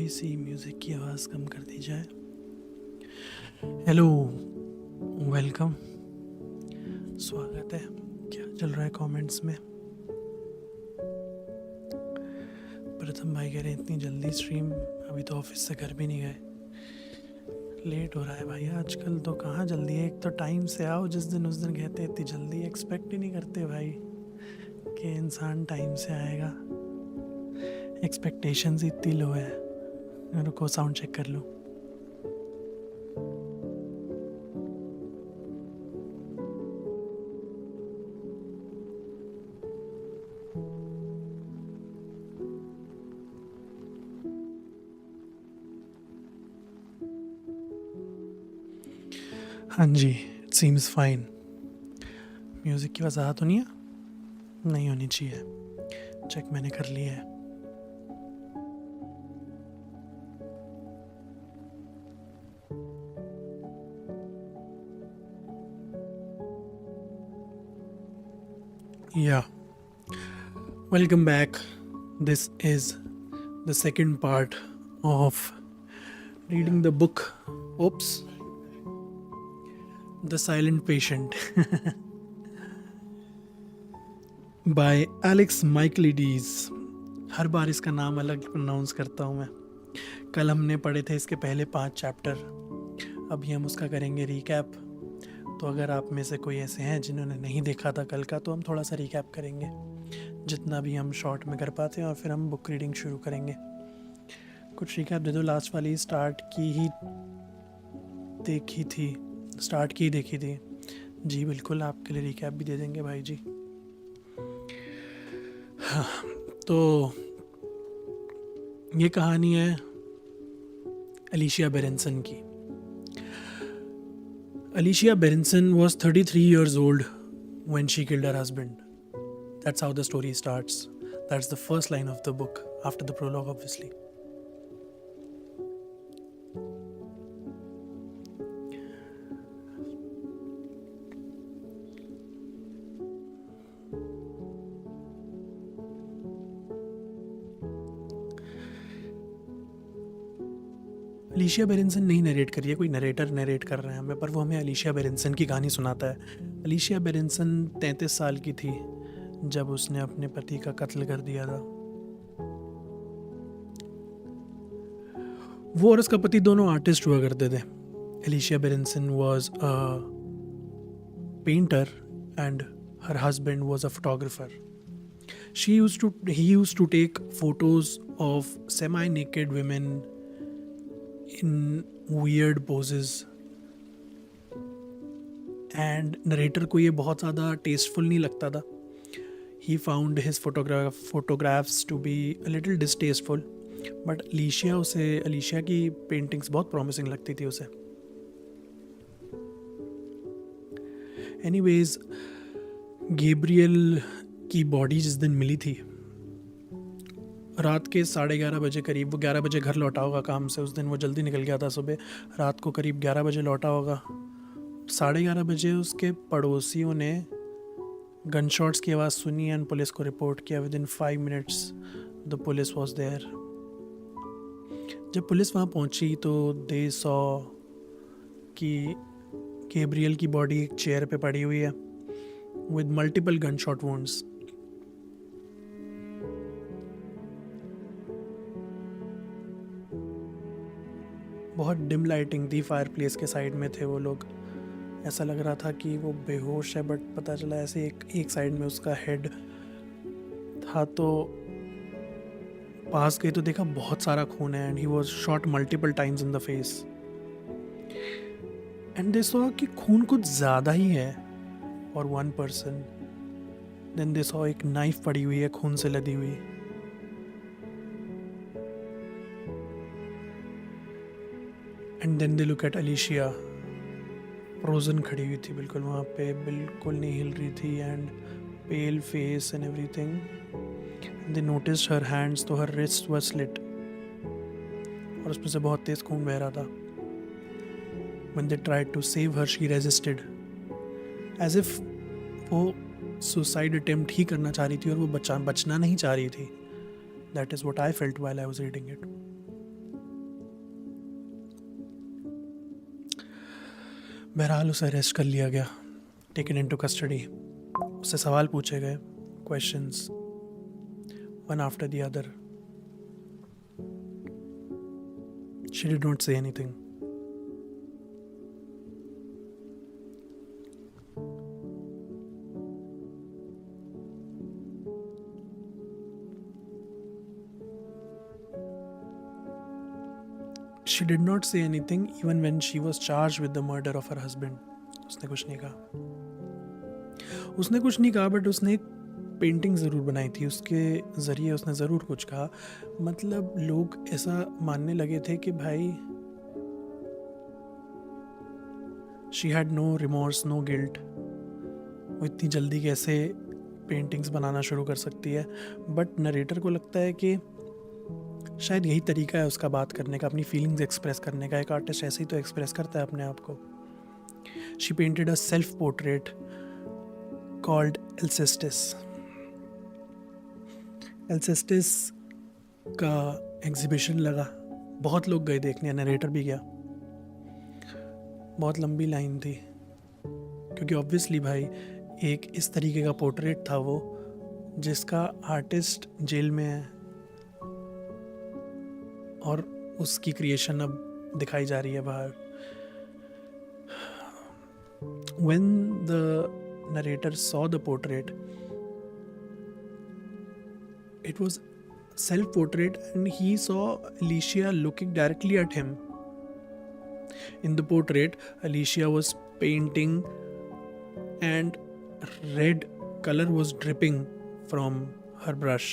थोड़ी सी म्यूज़िक की आवाज़ कम कर दी जाए। हेलो, वेलकम, स्वागत है। क्या चल रहा है कमेंट्स में? प्रथम भाई कह रहे हैं इतनी जल्दी स्ट्रीम, अभी तो ऑफिस से घर भी नहीं गए। लेट हो रहा है भाई, आजकल तो कहाँ जल्दी है। एक तो टाइम से आओ जिस दिन उस दिन कहते इतनी जल्दी एक्सपेक्ट ही नहीं करते भाई कि इंसान टाइम से आएगा। एक्सपेक्टेशंस इतनी लो है। रुको साउंड चेक कर लो। हाँ जी, इट सीम्स फाइन। म्यूज़िक की वजह तो नहीं है, नहीं होनी चाहिए। चेक मैंने कर लिया है। Yeah, welcome back. This is the second part of reading the book. Oops. The Silent Patient by Alex Michaelides. हर बार इसका नाम अलग प्रोनाउंस करता हूँ मैं। कल हमने पढ़े थे इसके पहले 5 चैप्टर, अभी हम उसका करेंगे रीकैप। तो अगर आप में से कोई ऐसे हैं जिन्होंने नहीं देखा था कल का, तो हम थोड़ा सा रीकैप करेंगे जितना भी हम शॉर्ट में कर पाते हैं, और फिर हम बुक रीडिंग शुरू करेंगे। कुछ रिकैप दे दो। लास्ट वाली स्टार्ट की ही देखी थी। जी बिल्कुल, आपके लिए रिकैप भी दे देंगे भाई जी। हाँ, तो ये कहानी है अलीशिया बेरेंसन की। Alicia Berenson was 33 years old when she killed her husband. That's how the story starts. That's the first line of the book, after the prologue, obviously. अलीशिया बेरेंसन नहीं नरेट करी है, कोई नरेटर नरेट कर रहे हैं हमें, पर वो हमें अलीशिया बेरेंसन की कहानी सुनाता है। अलीशिया बेरेंसन 33 साल की थी जब उसने अपने पति का कत्ल कर दिया था। वो और उसका पति दोनों आर्टिस्ट हुआ करते थे। Alicia Berenson was a painter and her husband was a photographer. He used to take photos of semi-naked women in weird poses, and narrator को ये बहुत ज़्यादा टेस्टफुल नहीं लगता था. He found his photographs to be a little distasteful, but अलीशिया की paintings बहुत promising लगती थी उसे. एनीवेज, गैब्रियल की बॉडी जिस दिन मिली थी, रात के 11:30 बजे करीब, वो 11 बजे घर लौटा होगा काम से. उस दिन वो जल्दी निकल गया था, सुबह रात को करीब 11 बजे लौटा होगा. 11:30 बजे उसके पड़ोसियों ने गन शॉट्स की आवाज़ सुनी एंड पुलिस को रिपोर्ट किया. Within 5 minutes the police was there. जब पुलिस वहाँ पहुँची तो दे सॉ कि गैब्रियल की बॉडी एक चेयर पे पड़ी हुई है with multiple gunshot wounds. बहुत डिम लाइटिंग थी, फायर प्लेस के साइड में थे वो लोग. ऐसा लग रहा था कि वो बेहोश है, बट पता चला ऐसे एक साइड में उसका हेड था. तो पास गए तो देखा बहुत सारा खून है, and he was shot multiple times in the face. And they saw कि खून कुछ ज़्यादा ही है for one person. Then they saw एक नाइफ पड़ी हुई है खून से लदी हुई. And then they look at Alicia, frozen खड़ी हुई थी बिल्कुल वहाँ पे, बिल्कुल नहीं हिल रही थी, and pale face and everything. They noticed her hands, तो हर रिस्ट वर स्लिट, और उसमें से बहुत तेज खून बह रहा था. When they tried to save her, she resisted, as if वो सुसाइड अटेम्प्ट ही करना चाह रही थी और वो बचना नहीं चाह रही थी. That is what I felt while I was reading it. बहरहाल उसे अरेस्ट कर लिया गया, टेकन इनटू कस्टडी। उससे सवाल पूछे गए, questions, one after the other. She did not say anything. She did not say anything even when she was charged with the murder of her husband. उसने कुछ नहीं कहा बट उसने एक पेंटिंग ज़रूर बनाई थी, उसके ज़रिए उसने ज़रूर कुछ कहा। मतलब लोग ऐसा मानने लगे थे कि भाई she had no remorse, no guilt. वो इतनी जल्दी कैसे पेंटिंग्स बनाना शुरू कर सकती है। बट नरेटर को लगता है कि शायद यही तरीका है उसका बात करने का, अपनी फीलिंग्स एक्सप्रेस करने का। एक आर्टिस्ट ऐसे ही तो एक्सप्रेस करता है अपने आप को। She painted a self portrait called Alcestis. Alcestis का एग्जीबिशन लगा, बहुत लोग गए देखने, नरेटर भी गया। बहुत लंबी लाइन थी क्योंकि ऑब्वियसली भाई एक इस तरीके का पोर्ट्रेट था वो, जिसका आर्टिस्ट जेल में है और उसकी क्रिएशन अब दिखाई जा रही है बाहर। When the narrator saw the portrait, it was self-portrait and he saw Alicia looking directly at him. In the portrait, Alicia was painting and red color was dripping from her brush.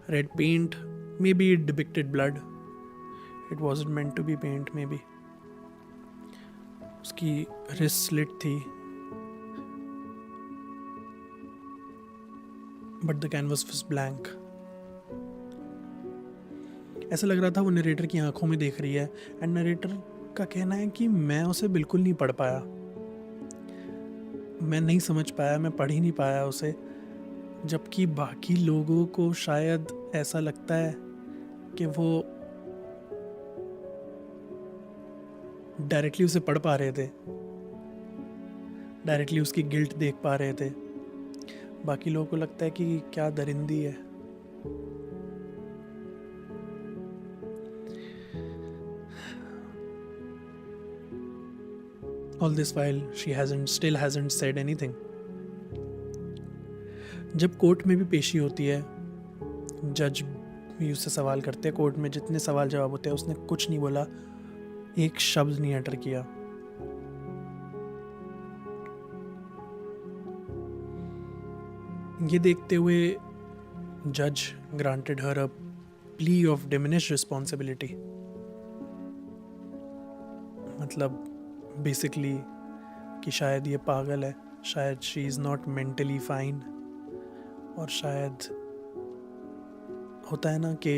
Red paint, maybe it depicted blood. It wasn't meant to be paint, maybe. उसकी wrist slit थी, but the canvas was blank. ऐसा लग रहा था वो narrator की आंखों में देख रही है। एंड नरेटर का कहना है कि मैं उसे बिल्कुल नहीं पढ़ पाया, मैं नहीं समझ पाया, मैं पढ़ ही नहीं पाया उसे। जबकि बाकी लोगों को शायद ऐसा लगता है कि वो डायरेक्टली उसे पढ़ पा रहे थे, डायरेक्टली उसकी गिल्ट देख पा रहे थे। बाकी लोगों को लगता है कि क्या दरिंदी है। All this while she still hasn't said anything. जब कोर्ट में भी पेशी होती है, जज भी उससे सवाल करते हैं। कोर्ट में जितने सवाल जवाब होते हैं उसने कुछ नहीं बोला, एक शब्द नहीं अटर किया। ये देखते हुए जज granted her a plea of diminished responsibility. मतलब बेसिकली कि शायद ये पागल है, शायद she is not mentally fine, और शायद होता है ना कि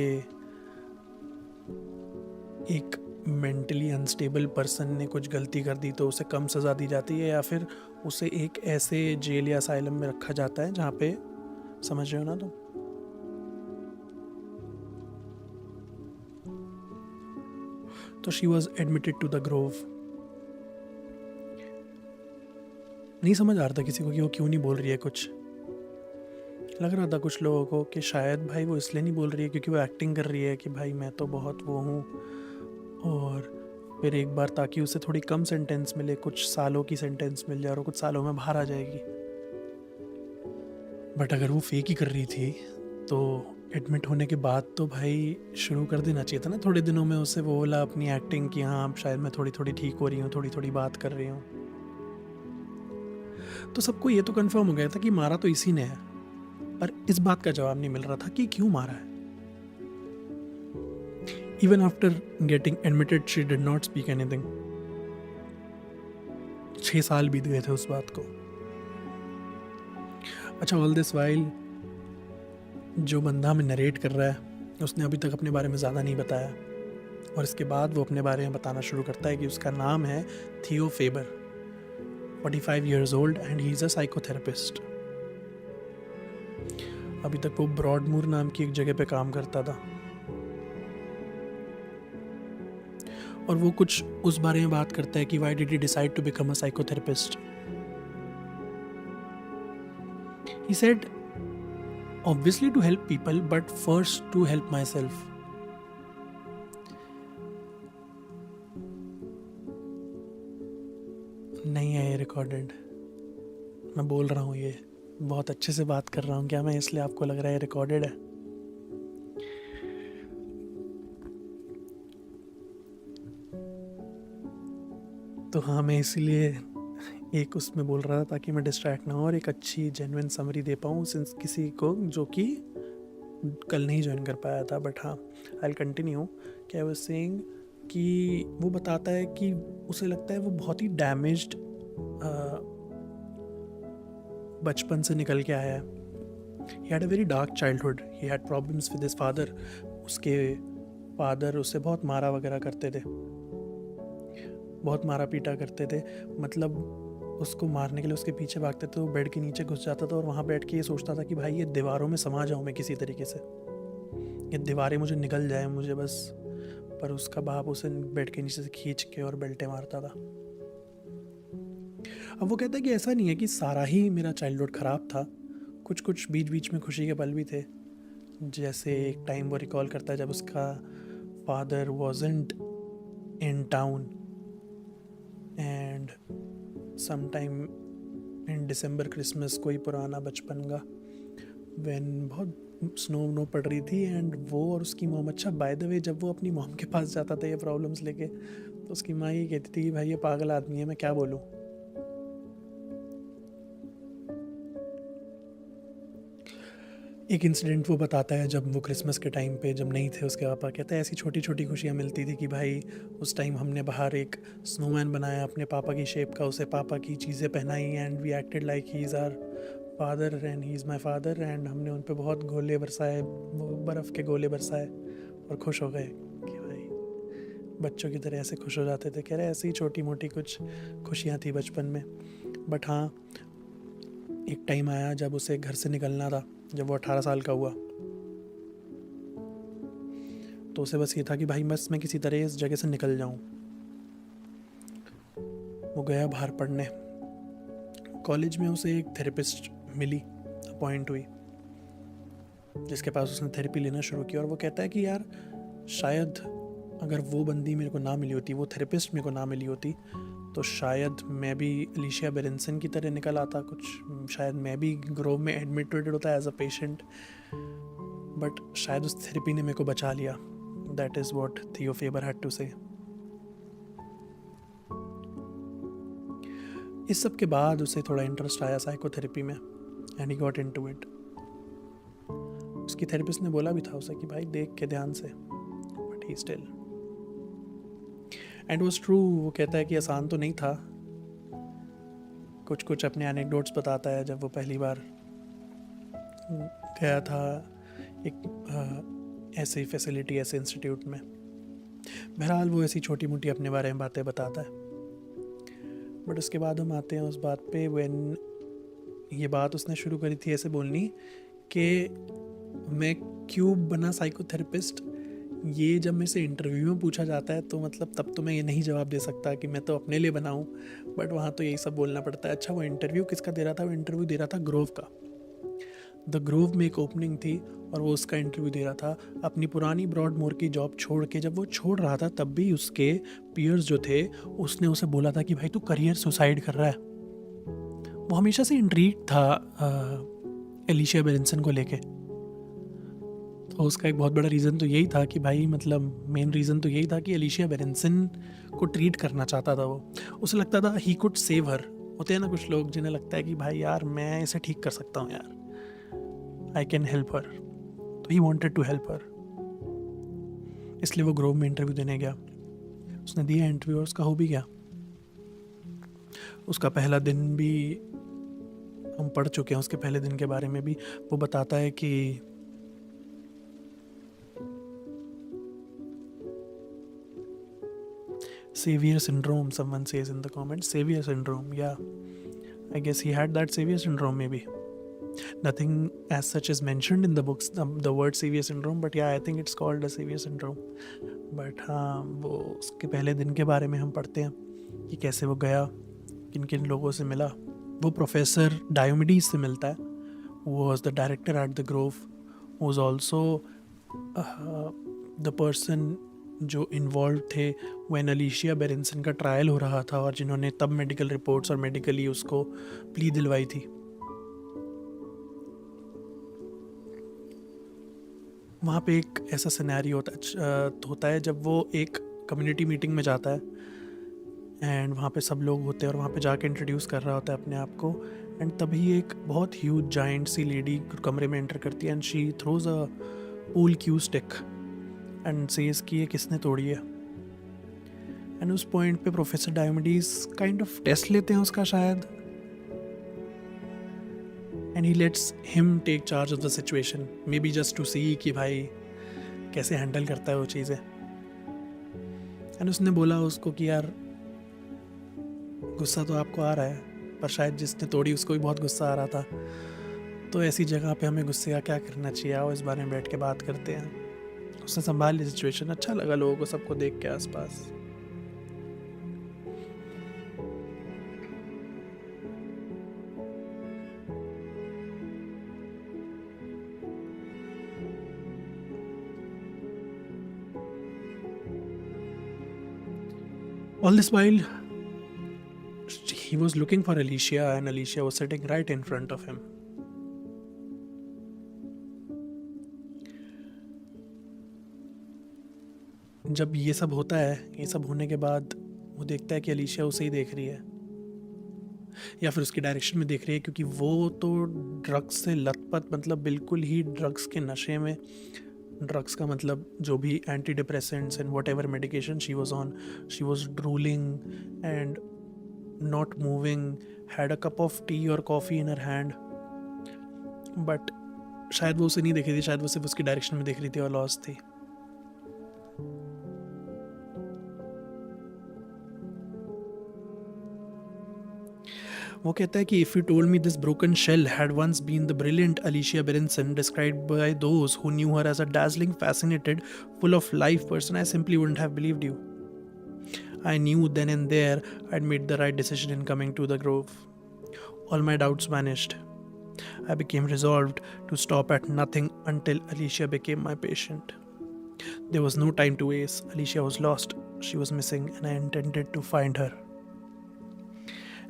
एक मेंटली अनस्टेबल पर्सन ने कुछ गलती कर दी तो उसे कम सज़ा दी जाती है, या फिर उसे एक ऐसे जेल या असाइलम में रखा जाता है जहाँ पे, समझ रहे हो ना तुम। तो she was admitted to the Grove. नहीं समझ आ रहा था किसी को कि वो क्यों नहीं बोल रही है कुछ। लग रहा था कुछ लोगों को कि शायद भाई वो इसलिए नहीं बोल रही है क्योंकि वो एक्टिंग कर रही है कि भाई मैं तो बहुत वो हूँ, और फिर एक बार ताकि उसे थोड़ी कम सेंटेंस मिले, कुछ सालों की सेंटेंस मिल जाए और कुछ सालों में बाहर आ जाएगी। बट अगर वो फेक ही कर रही थी तो एडमिट होने के बाद तो भाई शुरू कर देना चाहिए था ना थोड़े दिनों में उसे वो बोला अपनी एक्टिंग की, हाँ अब शायद मैं थोड़ी थोड़ी ठीक हो रही हूँ, थोड़ी थोड़ी बात कर रही हूँ। तो सबको ये तो कंफर्म हो गया था कि मारा तो इसी ने है, पर इस बात का जवाब नहीं मिल रहा था कि क्यों मारा है। Even after getting admitted, she did not speak anything. 6 साल बीत गए थे उस बात को। अच्छा, all this while जो बंदा हमें नरेट कर रहा है उसने अभी तक अपने बारे में ज़्यादा नहीं बताया, और इसके बाद वो अपने बारे में बताना शुरू करता है कि उसका नाम है थियो favour, 45 years old and he is a psychotherapist. अभी तक वो ब्रॉडमूर नाम की एक जगह पे काम करता था। और वो कुछ उस बारे में बात करता है कि why did he decide to become a psychotherapist. He said obviously to help people but first to help myself. नहीं है ये रिकॉर्डेड, मैं बोल रहा हूँ ये बहुत अच्छे से बात कर रहा हूँ क्या मैं, इसलिए आपको लग रहा है रिकॉर्डेड है. तो हाँ, मैं इसीलिए एक उसमें बोल रहा था ताकि मैं डिस्ट्रैक्ट ना हो और एक अच्छी जेन्युइन समरी दे पाऊँ सिंस किसी को जो कि कल नहीं ज्वाइन कर पाया था. बट हाँ, आई विल कंटिन्यू. क्या वाज सेइंग कि वो बताता है कि उसे लगता है वो बहुत ही डैमेज्ड बचपन से निकल के आया है. He had a very dark childhood. He had problems with his father. उसके फादर उसे बहुत मारा वगैरह करते थे, बहुत मारा पीटा करते थे. मतलब उसको मारने के लिए उसके पीछे भागते थे, वो बेड के नीचे घुस जाता था और वहाँ बैठ के ये सोचता था कि भाई ये दीवारों में समा जाऊँ मैं किसी तरीके से, ये दीवारें मुझे निकल जाए मुझे बस. पर उसका बाप उसे बेड के नीचे से खींच के और बेल्टे मारता था. अब वो कहता है कि ऐसा नहीं है कि सारा ही मेरा चाइल्डहुड ख़राब था, कुछ कुछ बीच बीच में खुशी के पल भी थे. जैसे एक टाइम वो रिकॉल करता है जब उसका father wasn't in town and some time in December Christmas, कोई पुराना बचपन का, व्हेन बहुत स्नो पड़ रही थी एंड वो और उसकी मॉम. अच्छा बाय द वे, जब वो अपनी मॉम के पास जाता था ये प्रॉब्लम्स लेके, तो उसकी माँ ये कहती थी कि भाई ये पागल आदमी है, मैं क्या बोलूँ. एक इंसिडेंट वो बताता है जब वो क्रिसमस के टाइम पे जब नहीं थे उसके पापा, कहता है ऐसी छोटी छोटी खुशियाँ मिलती थी कि भाई उस टाइम हमने बाहर एक स्नोमैन बनाया अपने पापा की शेप का, उसे पापा की चीज़ें पहनाई and we acted like he is our father and he is my father. And हमने उन पर बहुत गोले बरसाए, वो बर्फ़ के गोले बरसाए और खुश हो गए कि भाई बच्चों की तरह ऐसे खुश हो जाते थे. कह रहे ऐसी ही छोटी मोटी कुछ खुशियाँ थी बचपन में. बट हाँ, एक टाइम आया जब उसे घर से निकलना था. जब वो 18 साल का हुआ तो उसे बस ये था कि भाई बस मैं किसी तरह इस जगह से निकल जाऊं. वो गया बाहर पढ़ने. कॉलेज में उसे एक थेरेपिस्ट मिली, अपॉइंट हुई, जिसके पास उसने थेरेपी लेना शुरू की. और वो कहता है कि यार शायद अगर वो बंदी मेरे को ना मिली होती, वो थेरेपिस्ट मेरे को ना मिली होती, तो शायद मैं भी एलिशिया बेरेंसन की तरह निकल आता कुछ. शायद मैं भी ग्रोव में एडमिटेड होता एज अ पेशेंट. बट शायद उस थेरेपी ने मेरे को बचा लिया. दैट इज़ व्हाट थियो फेबर हैड टू से. इस सब के बाद उसे थोड़ा इंटरेस्ट आया साइकोथेरेपी में and he got into it. उसकी थेरेपिस्ट ने बोला भी था उसे कि भाई देख के ध्यान से, but he still. And was true. वो कहता है कि आसान तो नहीं था. कुछ कुछ अपने एनेक्डोट्स बताता है जब वो पहली बार गया था एक ऐसे फैसिलिटी, ऐसे इंस्टीट्यूट में. बहरहाल वो ऐसी छोटी मोटी अपने बारे में बातें बताता है. बट उसके बाद हम आते हैं उस बात पे व्हेन ये बात उसने शुरू करी थी ऐसे बोलनी कि मैं क्यों बना साइकोथेरेपिस्ट. ये जब मेरे से इंटरव्यू में पूछा जाता है तो मतलब तब तो मैं ये नहीं जवाब दे सकता कि मैं तो अपने लिए बनाऊं. बट वहाँ तो यही सब बोलना पड़ता है. अच्छा, वो इंटरव्यू किसका दे रहा था? वो इंटरव्यू दे रहा था ग्रोव का. द ग्रोव में एक ओपनिंग थी और वो उसका इंटरव्यू दे रहा था अपनी पुरानी ब्रॉडमोर की जॉब छोड़ के. जब वो छोड़ रहा था तब भी उसके पीयर्स जो थे उसने उसे बोला था कि भाई तू करियर सुसाइड कर रहा है. वो हमेशा से इंट्रीग था एलिशिया बेरेंसन को लेके. तो उसका एक बहुत बड़ा रीज़न तो यही था कि भाई मतलब मेन रीज़न तो यही था कि एलिशिया बेरेंसन को ट्रीट करना चाहता था वो. उसे लगता था ही कुड सेव हर. होते हैं ना कुछ लोग जिन्हें लगता है कि भाई यार मैं इसे ठीक कर सकता हूँ यार, आई कैन हेल्प हर. तो he wanted to help her, इसलिए वो ग्रोव में इंटरव्यू देने गया. उसने दिया इंटरव्यू और उसका हो भी गया. उसका पहला दिन भी हम पढ़ चुके हैं. उसके पहले दिन के बारे में भी वो बताता है कि savior syndrome, someone says in the comments. Savior syndrome, yeah, I guess he had that savior syndrome. Maybe nothing as such is mentioned in the books, the word severe syndrome, but yeah, I think it's called a severe syndrome. But हाँ, वो उसके पहले दिन के बारे में हम पढ़ते हैं कि कैसे वो गया, किन किन लोगों से मिला. वो प्रोफेसर डायोमिडीज से मिलता है. Was the director at the Grove, was also the person जो इन्वॉल्व थे व्हेन अलीशिया बेरिंसन का ट्रायल हो रहा था, और जिन्होंने तब मेडिकल रिपोर्ट्स और मेडिकली उसको प्ली दिलवाई थी. वहाँ पे एक ऐसा सिनेरियो होता है जब वो एक कम्युनिटी मीटिंग में जाता है, एंड वहाँ पे सब लोग होते हैं और वहाँ पे जाके इंट्रोड्यूस कर रहा होता है अपने आप को, एंड तभी एक बहुत ह्यूज जाइंट सी लेडी कमरे में एंटर करती है, and she throws a pool cue stick and says कि ये किसने तोड़ी है. एंड उस पॉइंट पे professor Diomedes kind of test लेते हैं उसका शायद, and he lets him take charge of the situation, maybe just to see कि भाई कैसे हैंडल करता है वो चीज़ें. एंड उसने बोला उसको कि यार गुस्सा तो आपको आ रहा है, पर शायद जिसने तोड़ी उसको भी बहुत गुस्सा आ रहा था, तो ऐसी जगह पे हमें गुस्से का क्या करना चाहिए, आओ इस बारे में बैठ के बात करते हैं. उसने संभाल ली सिचुएशन. अच्छा लगा लोगों को सबको देख के आसपास. All this while, he was looking for Alicia, and Alicia was sitting right in front of him. जब ये सब होता है, ये सब होने के बाद वो देखता है कि अलीशिया उसे ही देख रही है, या फिर उसकी डायरेक्शन में देख रही है, क्योंकि वो तो ड्रग्स से लथपथ, मतलब बिल्कुल ही ड्रग्स के नशे में. ड्रग्स का मतलब जो भी antidepressants and whatever medication she was on, she was drooling and not moving, had a cup of tea और coffee in her hand. But शायद वो उसे नहीं देख रही थी, शायद वो सिर्फ उसकी डायरेक्शन में देख रही थी और लॉस्ट थी. वो कहता है कि if you told me this broken shell had once been the brilliant Alicia Berenson described by those who knew her as a dazzling, fascinated, full of life person, I simply wouldn't have believed you. I knew then and there I'd made the right decision in coming to the grove. All my doubts vanished. I became resolved to stop at nothing until Alicia became my patient. There was no time to waste. Alicia was lost. She was missing, and I intended to find her.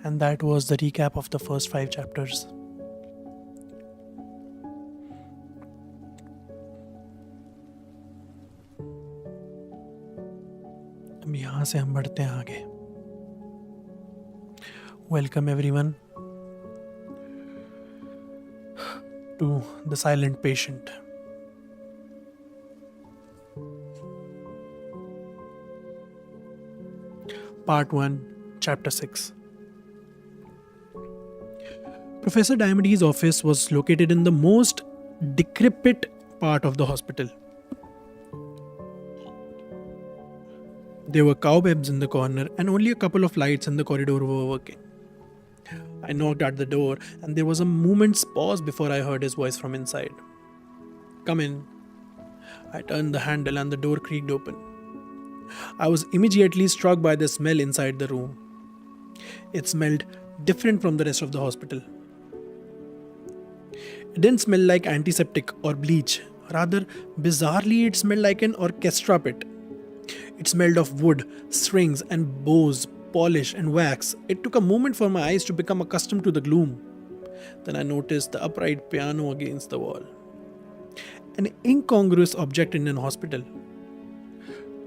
And that was the recap of the first 5 chapters. अब यहाँ से हम बढ़ते हैं आगे. Welcome everyone to The Silent Patient. Part 1, Chapter 6. Professor Diomedes' office was located in the most decrepit part of the hospital. There were cobwebs in the corner, and only a couple of lights in the corridor were working. I knocked at the door, and there was a moment's pause before I heard his voice from inside. Come in. I turned the handle, and the door creaked open. I was immediately struck by the smell inside the room. It smelled different from the rest of the hospital. It didn't smell like antiseptic or bleach. Rather, bizarrely, it smelled like an orchestra pit. It smelled of wood, strings and bows, polish and wax. It took a moment for my eyes to become accustomed to the gloom. Then I noticed the upright piano against the wall. An incongruous object in an hospital.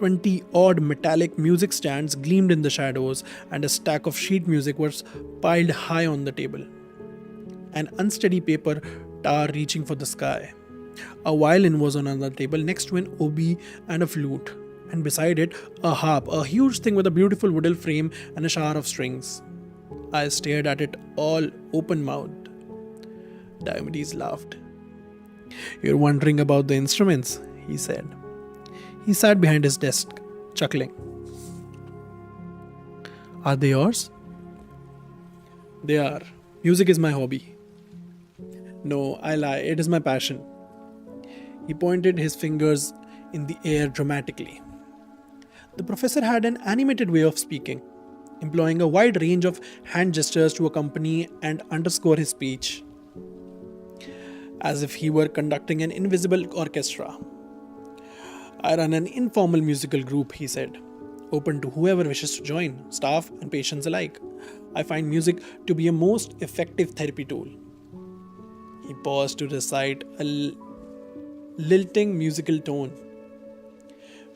20 odd metallic music stands gleamed in the shadows, and a stack of sheet music was piled high on the table. An unsteady paper tower reaching for the sky. A violin was on another table next to an oboe and a flute, and beside it a harp, a huge thing with a beautiful wooden frame and a shower of strings. I stared at it all open-mouthed. Diomedes laughed. You're wondering about the instruments, he said. He sat behind his desk, chuckling. Are they yours? They are. Music is my hobby. No, I lie. It is my passion. He pointed his fingers in the air dramatically. The professor had an animated way of speaking, employing a wide range of hand gestures to accompany and underscore his speech, as if he were conducting an invisible orchestra. I run an informal musical group, he said, open to whoever wishes to join, staff and patients alike. I find music to be a most effective therapy tool. He paused to recite a lilting musical tone.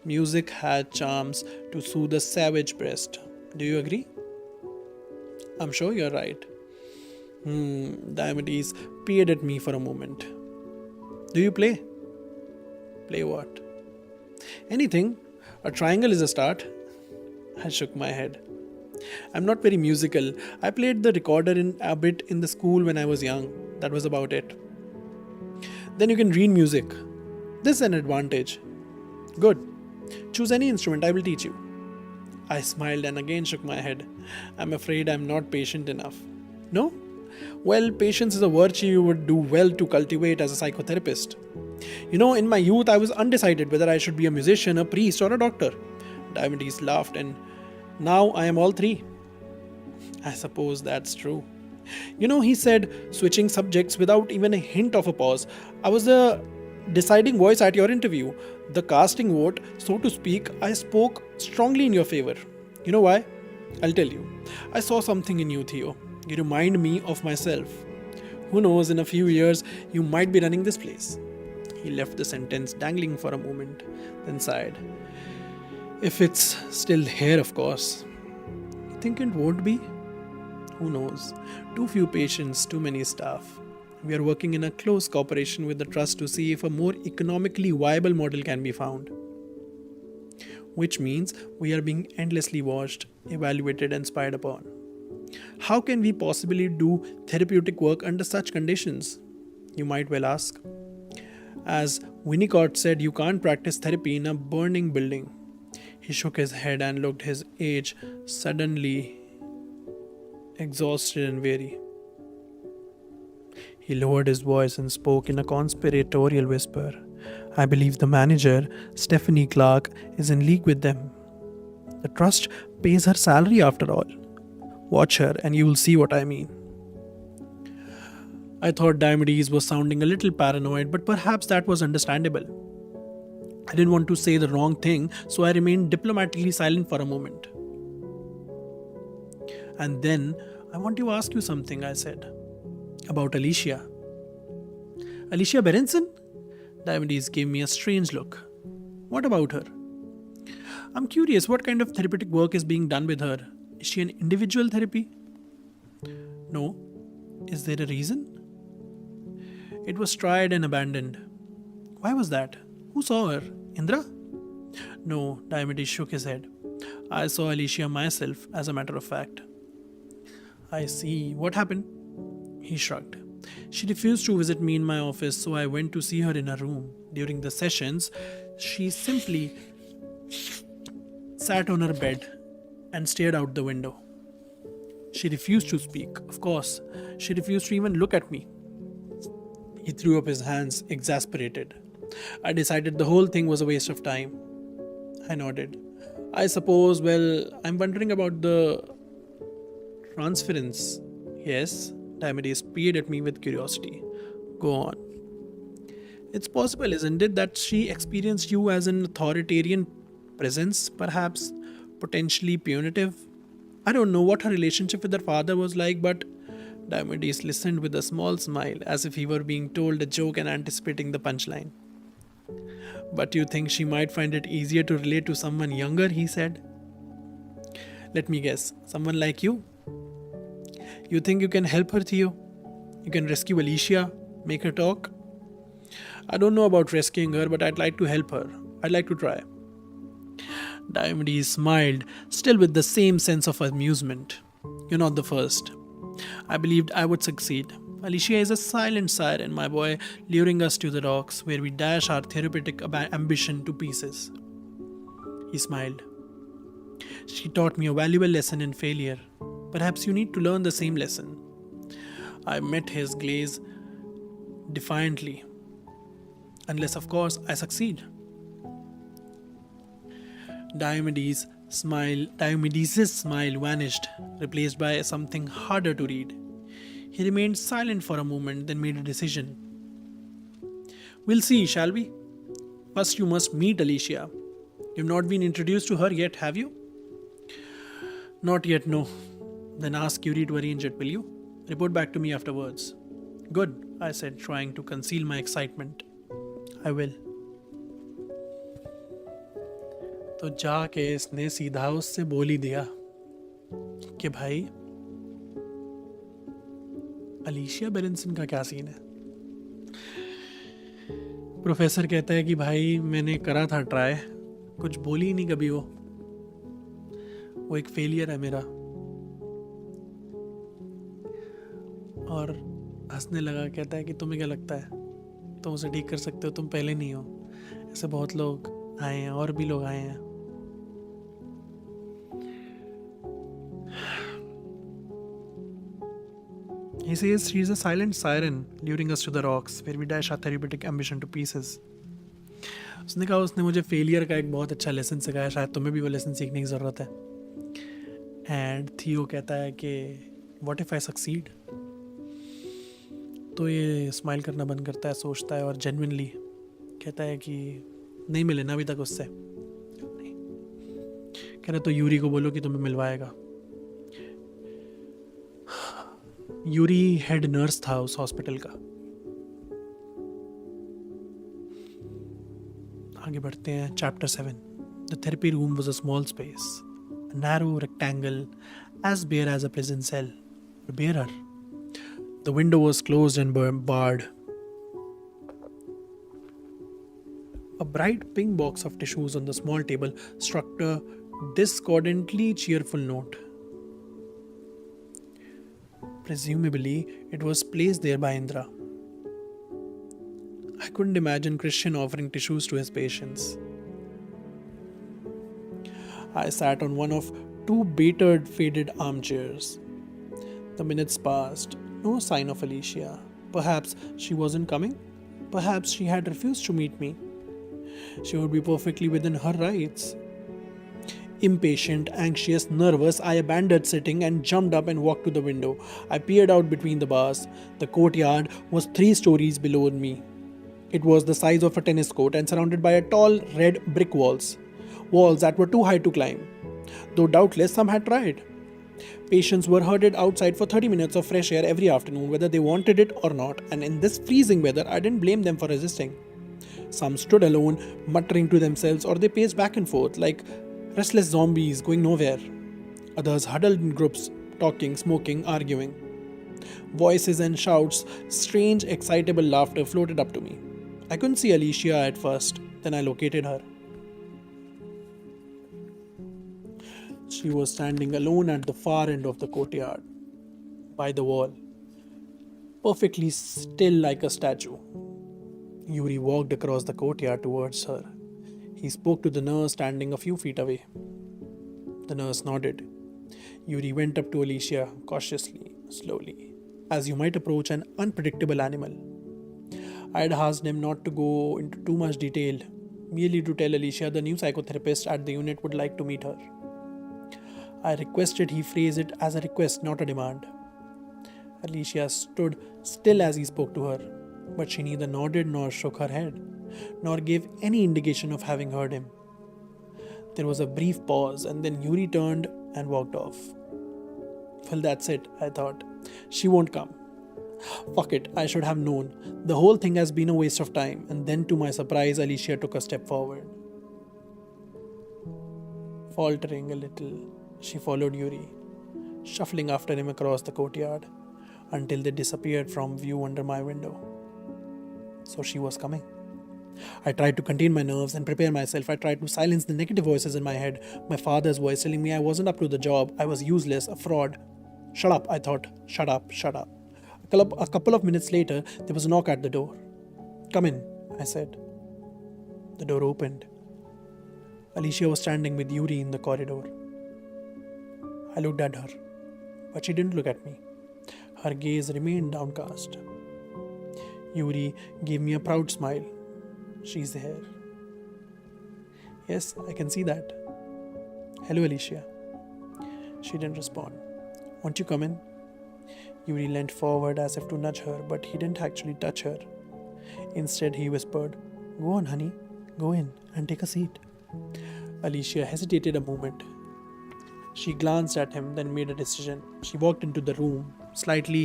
Music had charms to soothe a savage breast. Do you agree? I'm sure you're right. Diomedes peered at me for a moment. Do you play? Play what? Anything. A triangle is a start. I shook my head. I'm not very musical. I played the recorder a bit in the school when I was young. That was about it. Then you can read music. This is an advantage. Good. Choose any instrument, I will teach you. I smiled and again shook my head. I'm afraid I'm not patient enough. No? Well, patience is a virtue you would do well to cultivate as a psychotherapist. You know, in my youth, I was undecided whether I should be a musician, a priest, or a doctor. Diomedes laughed, and now I am all three. I suppose that's true. You know, he said, switching subjects without even a hint of a pause. I was the deciding voice at your interview. The casting vote, so to speak. I spoke strongly in your favor. You know why? I'll tell you. I saw something in you, Theo. You remind me of myself. Who knows, in a few years, you might be running this place. He left the sentence dangling for a moment, then sighed. If it's still here, of course. You think it won't be? Who knows? Too few patients, too many staff. We are working in a close cooperation with the trust to see if a more economically viable model can be found. Which means we are being endlessly watched, evaluated and spied upon. How can we possibly do therapeutic work under such conditions? You might well ask. As Winnicott said, you can't practice therapy in a burning building. He shook his head and looked his age, suddenly exhausted and weary. He lowered his voice and spoke in a conspiratorial whisper. I believe the manager, Stephanie Clark, is in league with them. The trust pays her salary after all. Watch her and you will see what I mean. I thought Diomedes was sounding a little paranoid, but perhaps that was understandable. I didn't want to say the wrong thing, so I remained diplomatically silent for a moment. And then, I want to ask you something, I said. About Alicia. Alicia Berenson? Diomedes gave me a strange look. What about her? I'm curious, what kind of therapeutic work is being done with her? Is she an individual therapy? No. Is there a reason? It was tried and abandoned. Why was that? Who saw her? Indra? No, Diomedes shook his head. I saw Alicia myself, as a matter of fact. I see. What happened? He shrugged. She refused to visit me in my office, so I went to see her in her room. During the sessions, she simply sat on her bed and stared out the window. She refused to speak, of course. She refused to even look at me. He threw up his hands, exasperated. I decided the whole thing was a waste of time. I nodded. I suppose, I'm wondering about the transference. Yes, Diomedes peered at me with curiosity. Go on. It's possible, isn't it, that she experienced you as an authoritarian presence, perhaps potentially punitive? I don't know what her relationship with her father was like, but Diomedes listened with a small smile, as if he were being told a joke and anticipating the punchline. But you think she might find it easier to relate to someone younger, he said. Let me guess, someone like you? You think you can help her, Theo? You can rescue Alicia, make her talk? I don't know about rescuing her, but I'd like to help her. I'd like to try. Diomedes smiled, still with the same sense of amusement. You're not the first. I believed I would succeed. Alicia is a silent siren, my boy, luring us to the rocks where we dash our therapeutic ambition to pieces. He smiled. She taught me a valuable lesson in failure. Perhaps you need to learn the same lesson. I met his gaze defiantly. Unless, of course, I succeed. Diomedes' smile vanished, replaced by something harder to read. He remained silent for a moment, then made a decision. We'll see, shall we? First, you must meet Alicia. You've not been introduced to her yet, have you? Not yet, no. Then ask Yuri to arrange it, will you? Report back to me afterwards. Good, I said, trying to conceal my excitement. I will. तो जाके इसने सीधा उससे बोल ही दिया कि भाई अलीशिया बेरेंसन का क्या सीन है. प्रोफेसर कहता है कि भाई मैंने करा था ट्राई, कुछ बोली ही नहीं कभी वो एक फेलियर है मेरा. और हंसने लगा, कहता है कि तुम्हें क्या लगता है तुम उसे ठीक कर सकते हो, तुम पहले नहीं हो, ऐसे बहुत लोग आए हैं और भी लोग आए हैं. He says she is a silent siren luring us to the rocks where we dash our therapeutic ambition to pieces. उसने कहा उसने मुझे फेलियर का एक बहुत अच्छा लेसन सिखाया, शायद तुम्हें भी वो लेसन सीखने की ज़रूरत है. एंड थियो कहता है कि व्हाट इफ़ आई सक्सीड. तो ये स्माइल करना बंद करता है, सोचता है और जेन्युइनली कहता है कि नहीं मिले ना अभी तक उससे. कह रहे तो यूरी को बोलो कि तुम्हें मिलवाएगा. यूरी हेड नर्स था उस हॉस्पिटल का. आगे बढ़ते हैं. Chapter 7. The therapy room was a small space, a narrow rectangle as bare as a prison cell, or barer. The window was closed and barred. A bright pink box of tissues on the small table struck a discordantly cheerful note. Presumably, it was placed there by Indra. I couldn't imagine Christian offering tissues to his patients. I sat on one of two battered, faded armchairs. The minutes passed. No sign of Alicia. Perhaps she wasn't coming. Perhaps she had refused to meet me. She would be perfectly within her rights. Impatient, anxious, nervous, I abandoned sitting and jumped up and walked to the window. I peered out between the bars. The courtyard was 3 stories below me. It was the size of a tennis court and surrounded by tall red brick walls that were too high to climb, though doubtless some had tried. Patients were herded outside for 30 minutes of fresh air every afternoon, whether they wanted it or not, and in this freezing weather, I didn't blame them for resisting. Some stood alone, muttering to themselves, or they paced back and forth like restless zombies going nowhere. Others huddled in groups, talking, smoking, arguing. Voices and shouts, strange, excitable laughter floated up to me. I couldn't see Alicia at first, then I located her. She was standing alone at the far end of the courtyard, by the wall, perfectly still like a statue. Yuri walked across the courtyard towards her. He spoke to the nurse standing a few feet away. The nurse nodded. Yuri went up to Alicia cautiously, slowly, as you might approach an unpredictable animal. I had asked him not to go into too much detail, merely to tell Alicia the new psychotherapist at the unit would like to meet her. I requested he phrase it as a request, not a demand. Alicia stood still as he spoke to her, but she neither nodded nor shook her head, nor gave any indication of having heard him. There was a brief pause, and then Yuri turned and walked off. Well, that's it, I thought. She won't come. Fuck it, I should have known. The whole thing has been a waste of time. And then to my surprise, Alicia took a step forward. Faltering a little, she followed Yuri, shuffling after him across the courtyard until they disappeared from view under my window. So she was coming. I tried to contain my nerves and prepare myself. I tried to silence the negative voices in my head. My father's voice telling me I wasn't up to the job. I was useless, a fraud. Shut up, I thought. Shut up, shut up. A couple of minutes later, there was a knock at the door. Come in, I said. The door opened. Alicia was standing with Yuri in the corridor. I looked at her, but she didn't look at me. Her gaze remained downcast. Yuri gave me a proud smile. She's here. Yes, I can see that. Hello, Alicia. She didn't respond. Won't you come in? Yuri leant forward as if to nudge her, but he didn't actually touch her. Instead, he whispered, "Go on, honey. Go in and take a seat." Alicia hesitated a moment. She glanced at him, then made a decision. She walked into the room, slightly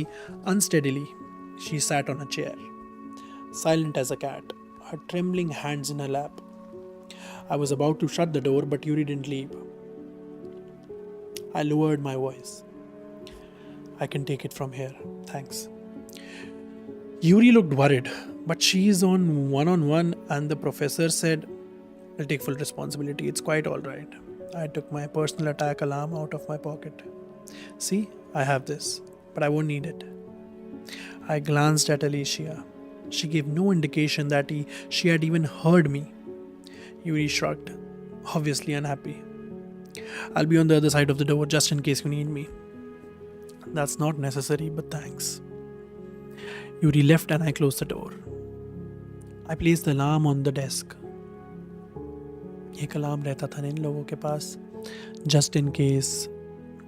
unsteadily. She sat on a chair, silent as a cat, her trembling hands in her lap. I was about to shut the door, but Yuri didn't leave. I lowered my voice. "I can take it from here, thanks." Yuri looked worried, but she's on one-on-one, and the professor said, "I'll take full responsibility. It's quite all right." I took my personal attack alarm out of my pocket. "See, I have this, but I won't need it." I glanced at Alicia. She gave no indication that she had even heard me. Yuri shrugged, obviously unhappy. "I'll be on the other side of the door just in case you need me." "That's not necessary, but thanks." Yuri left and I closed the door. I placed the alarm on the desk. एक alarm रहता था इन लोगों के पास, just in case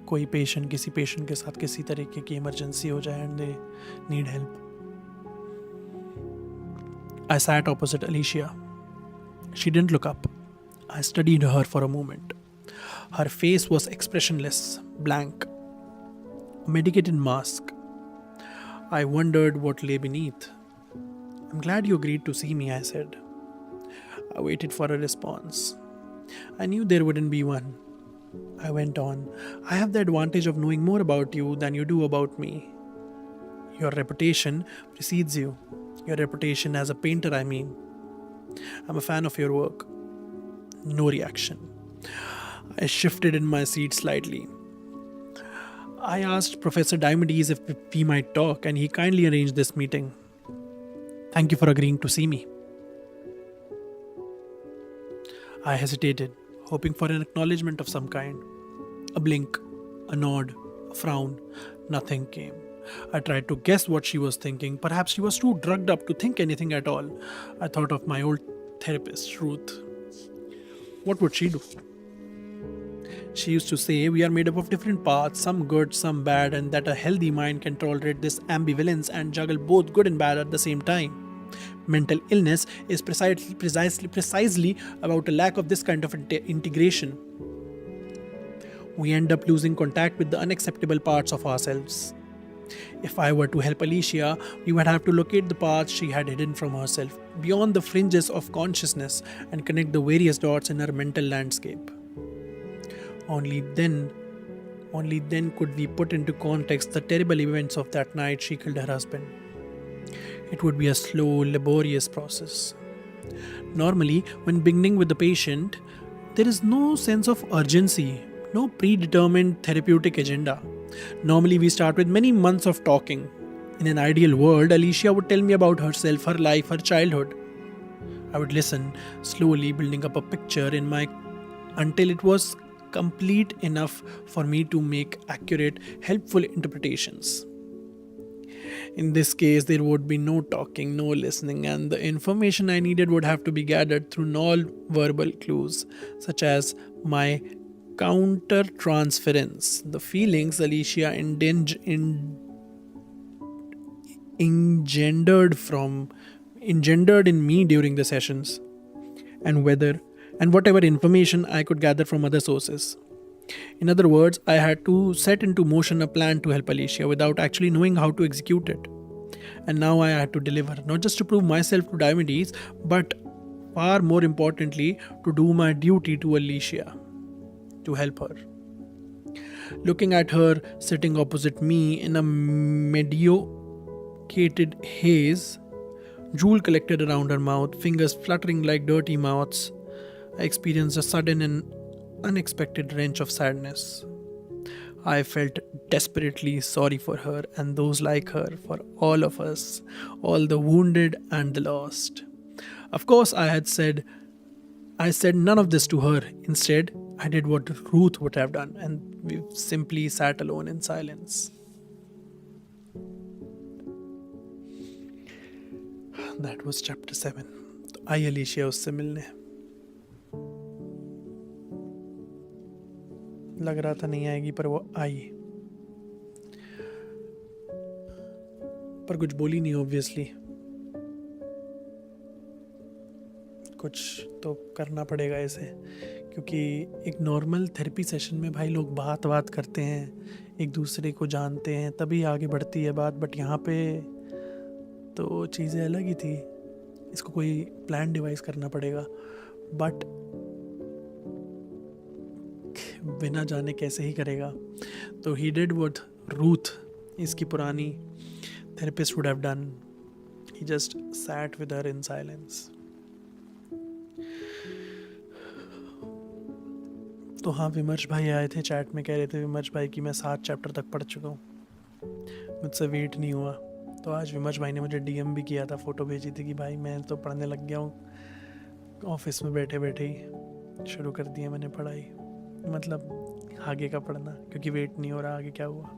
कोई patient किसी patient के साथ किसी तरीके की इमरजेंसी हो जाए and they need help. I sat opposite Alicia. She didn't look up. I studied her for a moment. Her face was expressionless, blank, a medicated mask. I wondered what lay beneath. "I'm glad you agreed to see me," I said. I waited for a response. I knew there wouldn't be one. I went on. "I have the advantage of knowing more about you than you do about me. Your reputation precedes you. Your reputation as a painter, I mean. I'm a fan of your work." No reaction. I shifted in my seat slightly. I asked Professor Diomedes if we might talk, and he kindly arranged this meeting. "Thank you for agreeing to see me." I hesitated, hoping for an acknowledgement of some kind. A blink, a nod, a frown. Nothing came. I tried to guess what she was thinking. Perhaps she was too drugged up to think anything at all. I thought of my old therapist, Ruth. What would she do? She used to say we are made up of different parts, some good, some bad, and that a healthy mind can tolerate this ambivalence and juggle both good and bad at the same time. Mental illness is precisely about a lack of this kind of integration. We end up losing contact with the unacceptable parts of ourselves. If I were to help Alicia, we would have to locate the parts she had hidden from herself, beyond the fringes of consciousness, and connect the various dots in her mental landscape. Only then could we put into context the terrible events of that night she killed her husband. It would be a slow, laborious process. Normally, when beginning with the patient, there is no sense of urgency, no predetermined therapeutic agenda. Normally, we start with many months of talking. In an ideal world, Alicia would tell me about herself, her life, her childhood. I would listen, slowly building up a picture in my until it was complete enough for me to make accurate, helpful interpretations. In this case, there would be no talking, no listening, and the information I needed would have to be gathered through non-verbal clues, such as my counter-transference, the feelings Alicia engendered in me during the sessions, and whatever information I could gather from other sources. In other words, I had to set into motion a plan to help Alicia without actually knowing how to execute it. And now I had to deliver, not just to prove myself to Diomedes, but far more importantly, to do my duty to Alicia, to help her. Looking at her sitting opposite me in a medicated haze, drool collected around her mouth, fingers fluttering like dirty moths, I experienced a sudden and unexpected wrench of sadness. I felt desperately sorry for her and those like her, for all of us, all the wounded and the lost. Of course, I said none of this to her. Instead, I did what Ruth would have done, and we simply sat alone in silence. That was chapter 7। तो आई अलीशिया उससे मिलने। लग रहा था नहीं आएगी, पर वो आई। पर कुछ बोली नहीं ऑब्वियसली। कुछ तो करना पड़ेगा इसे, क्योंकि एक नॉर्मल थेरेपी सेशन में भाई लोग बात करते हैं, एक दूसरे को जानते हैं, तभी आगे बढ़ती है बात। बट यहाँ पे तो चीज़ें अलग ही थी। इसको कोई प्लान डिवाइस करना पड़ेगा, बट बिना जाने कैसे ही करेगा। तो ही डिड व्हाट रूथ, इसकी पुरानी therapist would have done. He just sat with her in silence. तो हाँ, विमर्श भाई आए थे चैट में, कह रहे थे विमर्श भाई कि मैं 7 चैप्टर तक पढ़ चुका हूँ, मुझसे वेट नहीं हुआ। तो आज विमर्श भाई ने मुझे डीएम भी किया था, फ़ोटो भेजी थी कि भाई मैं तो पढ़ने लग गया हूँ। ऑफिस में बैठे बैठे ही शुरू कर दिया मैंने पढ़ाई, मतलब आगे का पढ़ना, क्योंकि वेट नहीं हो रहा आगे क्या हुआ।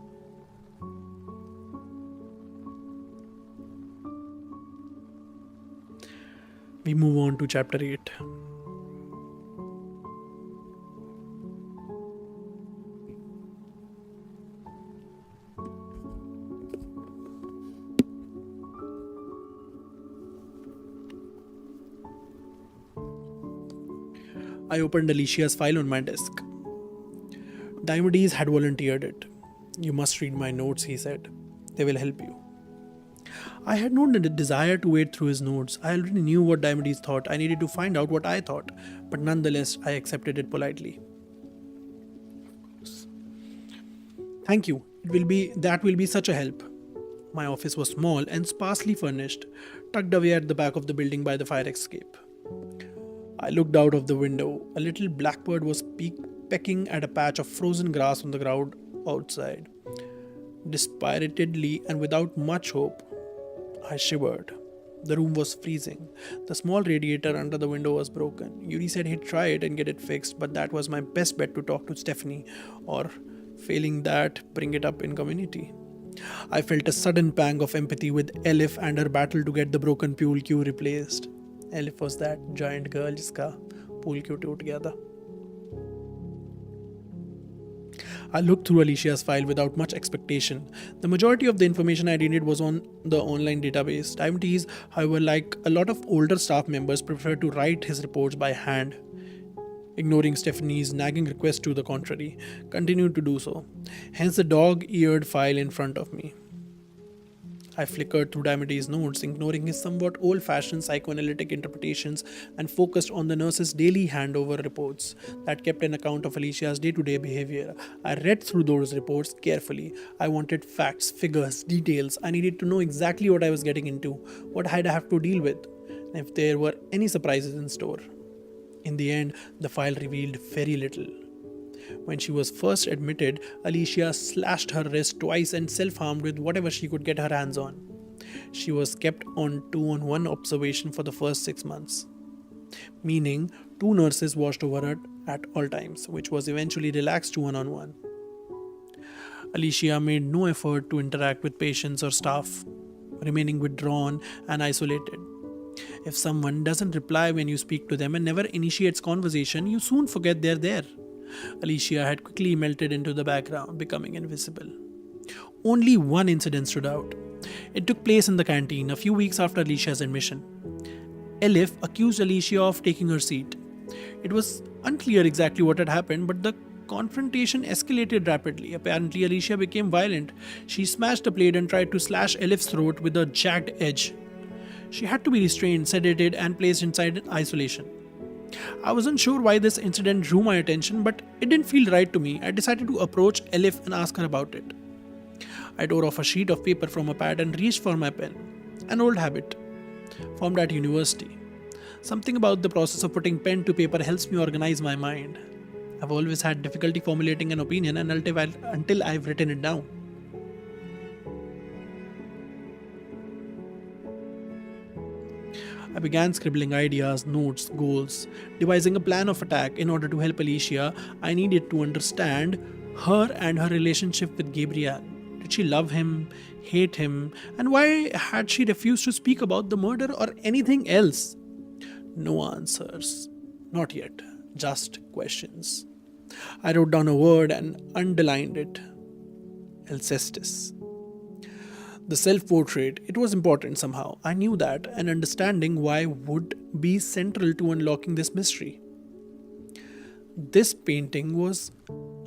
We move on to chapter 8. I opened Alicia's file on my desk. Diomedes had volunteered it. You must read my notes, he said. They will help you. I had no desire to wade through his notes. I already knew what Diomedes thought. I needed to find out what I thought. But nonetheless, I accepted it politely. Thank you. That will be such a help. My office was small and sparsely furnished, tucked away at the back of the building by the fire escape. I looked out of the window. A little blackbird was pecking at a patch of frozen grass on the ground outside. Dispiritedly and without much hope, I shivered. The room was freezing. The small radiator under the window was broken. Yuri said he'd try it and get it fixed, but that was my best bet to talk to Stephanie, or failing that, bring it up in community. I felt a sudden pang of empathy with Elif and her battle to get the broken pool cue replaced. Elif was that giant girl जिसका pool cue टूट गया था. I looked through Alicia's file without much expectation. The majority of the information I needed was on the online database. Diomedes, however, like a lot of older staff members, preferred to write his reports by hand. Ignoring Stephanie's nagging request to the contrary, continued to do so. Hence the dog-eared file in front of me. I flickered through Diomedes' notes, ignoring his somewhat old-fashioned psychoanalytic interpretations, and focused on the nurse's daily handover reports that kept an account of Alicia's day-to-day behavior. I read through those reports carefully. I wanted facts, figures, details. I needed to know exactly what I was getting into, what I'd have to deal with, and if there were any surprises in store. In the end, the file revealed very little. When she was first admitted, Alicia slashed her wrist twice and self-harmed with whatever she could get her hands on. She was kept on 2-on-1 observation for the first 6 months, meaning 2 nurses watched over her at all times, which was eventually relaxed to 1-on-1. Alicia made no effort to interact with patients or staff, remaining withdrawn and isolated. If someone doesn't reply when you speak to them and never initiates conversation, you soon forget they're there. Alicia had quickly melted into the background, becoming invisible. Only one incident stood out. It took place in the canteen a few weeks after Alicia's admission. Elif accused Alicia of taking her seat. It was unclear exactly what had happened, but the confrontation escalated rapidly. Apparently, Alicia became violent. She smashed a plate and tried to slash Elif's throat with a jagged edge. She had to be restrained, sedated, and placed inside isolation. I wasn't sure why this incident drew my attention, but it didn't feel right to me. I decided to approach Elif and ask her about it. I tore off a sheet of paper from a pad and reached for my pen. An old habit, formed at university. Something about the process of putting pen to paper helps me organize my mind. I've always had difficulty formulating an opinion until I've written it down. I began scribbling ideas, notes, goals, devising a plan of attack. In order to help Alicia, I needed to understand her and her relationship with Gabriel. Did she love him, hate him, and why had she refused to speak about the murder or anything else? No answers. Not yet. Just questions. I wrote down a word and underlined it. Alcestis. The self-portrait, it was important somehow. I knew that, and understanding why would be central to unlocking this mystery. This painting was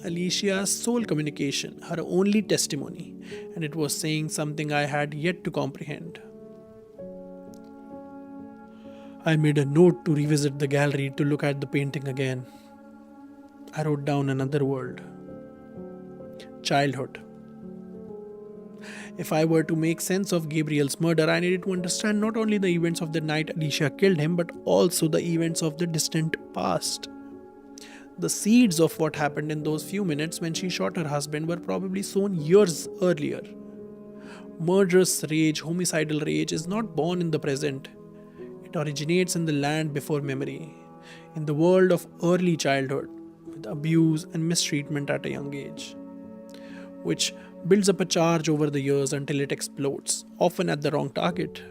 Alicia's sole communication, her only testimony, and it was saying something I had yet to comprehend. I made a note to revisit the gallery to look at the painting again. I wrote down another word. Childhood. If I were to make sense of Gabriel's murder, I needed to understand not only the events of the night Alicia killed him, but also the events of the distant past. The seeds of what happened in those few minutes when she shot her husband were probably sown years earlier. Murderous rage, homicidal rage, is not born in the present. It originates in the land before memory, in the world of early childhood, with abuse and mistreatment at a young age, which builds up a charge over the years until it explodes, often at the wrong target.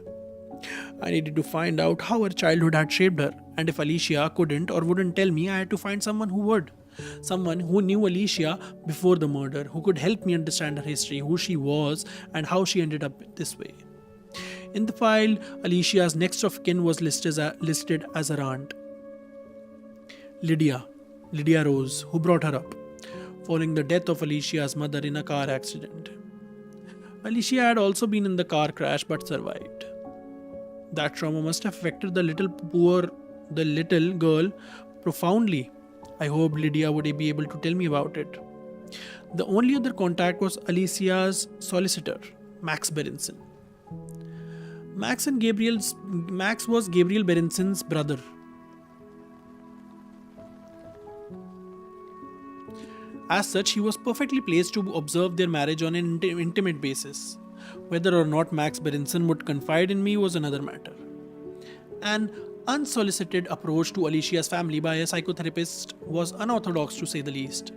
I needed to find out how her childhood had shaped her, and if Alicia couldn't or wouldn't tell me, I had to find someone who would. Someone who knew Alicia before the murder, who could help me understand her history, who she was, and how she ended up this way. In the file, Alicia's next of kin was listed as her aunt, Lydia Rose, who brought her up, following the death of Alicia's mother in a car accident. Alicia had also been in the car crash but survived. That trauma must have affected the little girl profoundly. I hoped Lydia would be able to tell me about it. The only other contact was Alicia's solicitor, Max Berenson. Max was Gabriel Berenson's brother. As such, he was perfectly placed to observe their marriage on an intimate basis. Whether or not Max Berenson would confide in me was another matter. An unsolicited approach to Alicia's family by a psychotherapist was unorthodox, to say the least.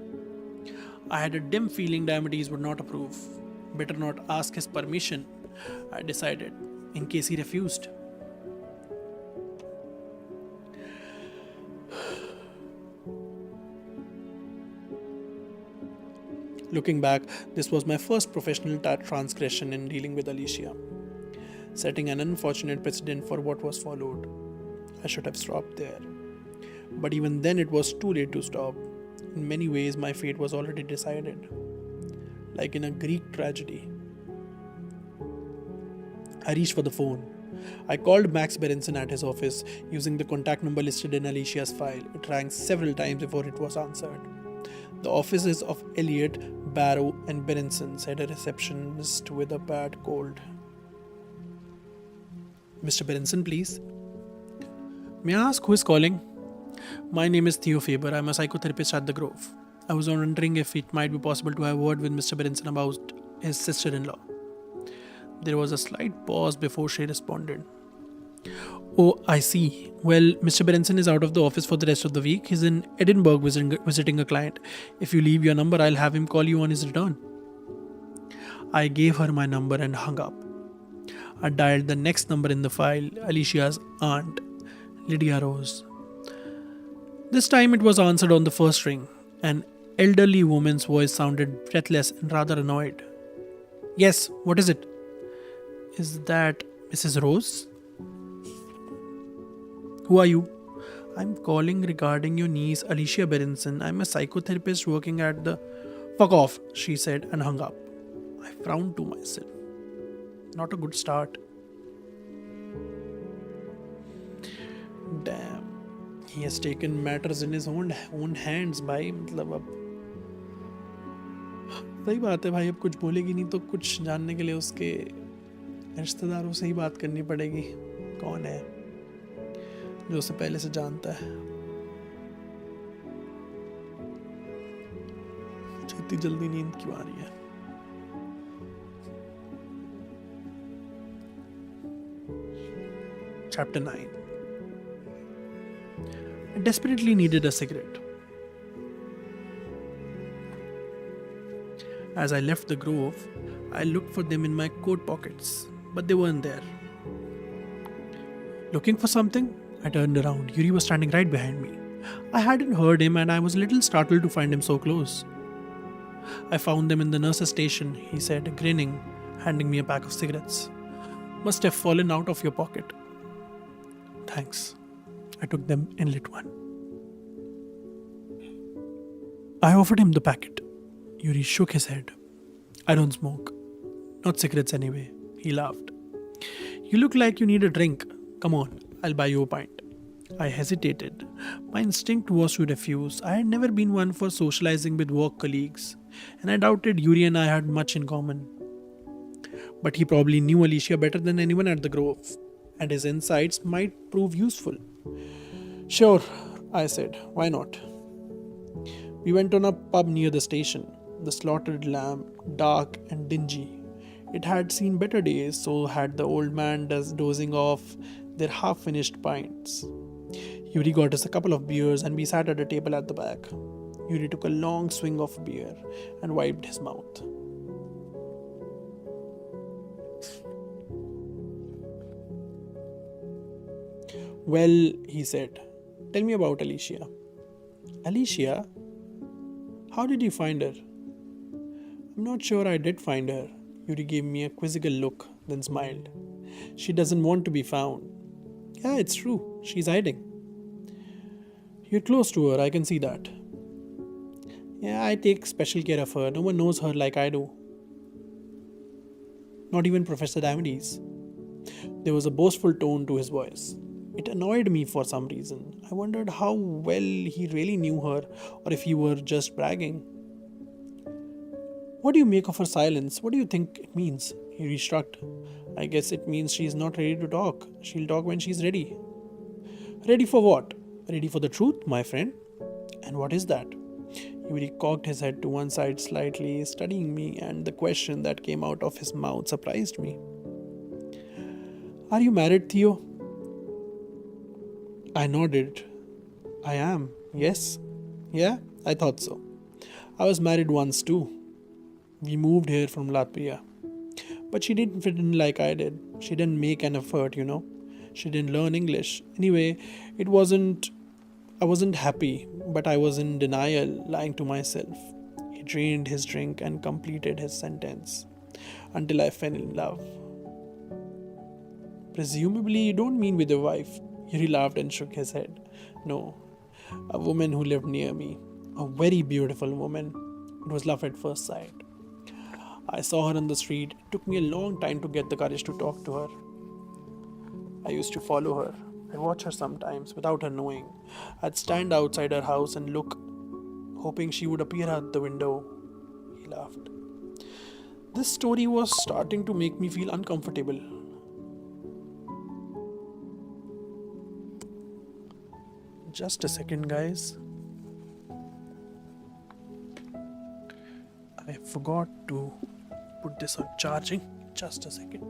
I had a dim feeling Diomedes would not approve. Better not ask his permission, I decided, in case he refused. Looking back, this was my first professional transgression in dealing with Alicia, setting an unfortunate precedent for what was followed. I should have stopped there. But even then it was too late to stop. In many ways, my fate was already decided. Like in a Greek tragedy. I reached for the phone. I called Max Berenson at his office using the contact number listed in Alicia's file. It rang several times before it was answered. The offices of Elliot, Barrow and Berenson, said a receptionist with a bad cold. Mr. Berenson, please. May I ask who is calling? My name is Theo Faber. I'm a psychotherapist at the Grove. I was wondering if it might be possible to have a word with Mr. Berenson about his sister-in-law. There was a slight pause before she responded. Oh, I see. Well, Mr. Berenson is out of the office for the rest of the week. He's in Edinburgh visiting a client. If you leave your number, I'll have him call you on his return. I gave her my number and hung up. I dialed the next number in the file, Alicia's aunt, Lydia Rose. This time it was answered on the first ring. An elderly woman's voice sounded breathless and rather annoyed. Yes, what is it? Is that Mrs. Rose? Who are you? I'm calling regarding your niece, Alicia Berenson. I'm a psychotherapist working at the... Fuck off, she said and hung up. I frowned to myself. Not a good start. Damn. He has taken matters in his own hands, भाई. मतलब अब सही बात है भाई, अब कुछ बोलेगी नहीं तो कुछ जानने के लिए उसके रिश्तेदारों से ही बात करनी पड़ेगी. कौन है जो उसे पहले से जानता है? इतनी जल्दी नींद क्यों आ रही है? Chapter 9. I desperately needed a cigarette. As I left the grove, I looked for them in my coat pockets, but they weren't there. Looking for something? I turned around. Yuri was standing right behind me. I hadn't heard him and I was a little startled to find him so close. I found them in the nurse's station, he said, grinning, handing me a pack of cigarettes. Must have fallen out of your pocket. Thanks. I took them and lit one. I offered him the packet. Yuri shook his head. I don't smoke. Not cigarettes anyway. He laughed. You look like you need a drink. Come on, I'll buy you a pint. I hesitated. My instinct was to refuse. I had never been one for socializing with work colleagues, and I doubted Yuri and I had much in common. But he probably knew Alicia better than anyone at the Grove, and his insights might prove useful. Sure, I said, why not? We went on a pub near the station. The Slaughtered Lamb, dark and dingy. It had seen better days, so had the old man dozing off their half-finished pints. Yuri got us a couple of beers and we sat at a table at the back. Yuri took a long swing of beer and wiped his mouth. Well, he said, tell me about Alicia. Alicia? How did you find her? I'm not sure I did find her. Yuri gave me a quizzical look, then smiled. She doesn't want to be found. Yeah, it's true. She's hiding. You're close to her, I can see that. Yeah, I take special care of her. No one knows her like I do. Not even Professor Damages. There was a boastful tone to his voice. It annoyed me for some reason. I wondered how well he really knew her, or if he were just bragging. What do you make of her silence? What do you think it means? He shrugged. I guess it means she's not ready to talk. She'll talk when she's ready. Ready for what? Ready for the truth, my friend. And what is that? Yuri cocked his head to one side slightly, studying me, and the question that came out of his mouth surprised me. Are you married, Theo? I nodded. I am. Yes. Yeah, I thought so. I was married once too. We moved here from Latvia. But she didn't fit in like I did. She didn't make an effort, you know. She didn't learn English. Anyway, I wasn't happy, but I was in denial, lying to myself. He drained his drink and completed his sentence. Until I fell in love. Presumably, you don't mean with your wife. He laughed and shook his head. No, a woman who lived near me. A very beautiful woman. It was love at first sight. I saw her on the street. It took me a long time to get the courage to talk to her. I used to follow her. I'd watch her sometimes without her knowing. I'd stand outside her house and look, hoping she would appear at the window. He laughed. This story was starting to make me feel uncomfortable. Just a second, guys. I forgot to put this on charging. Just a second.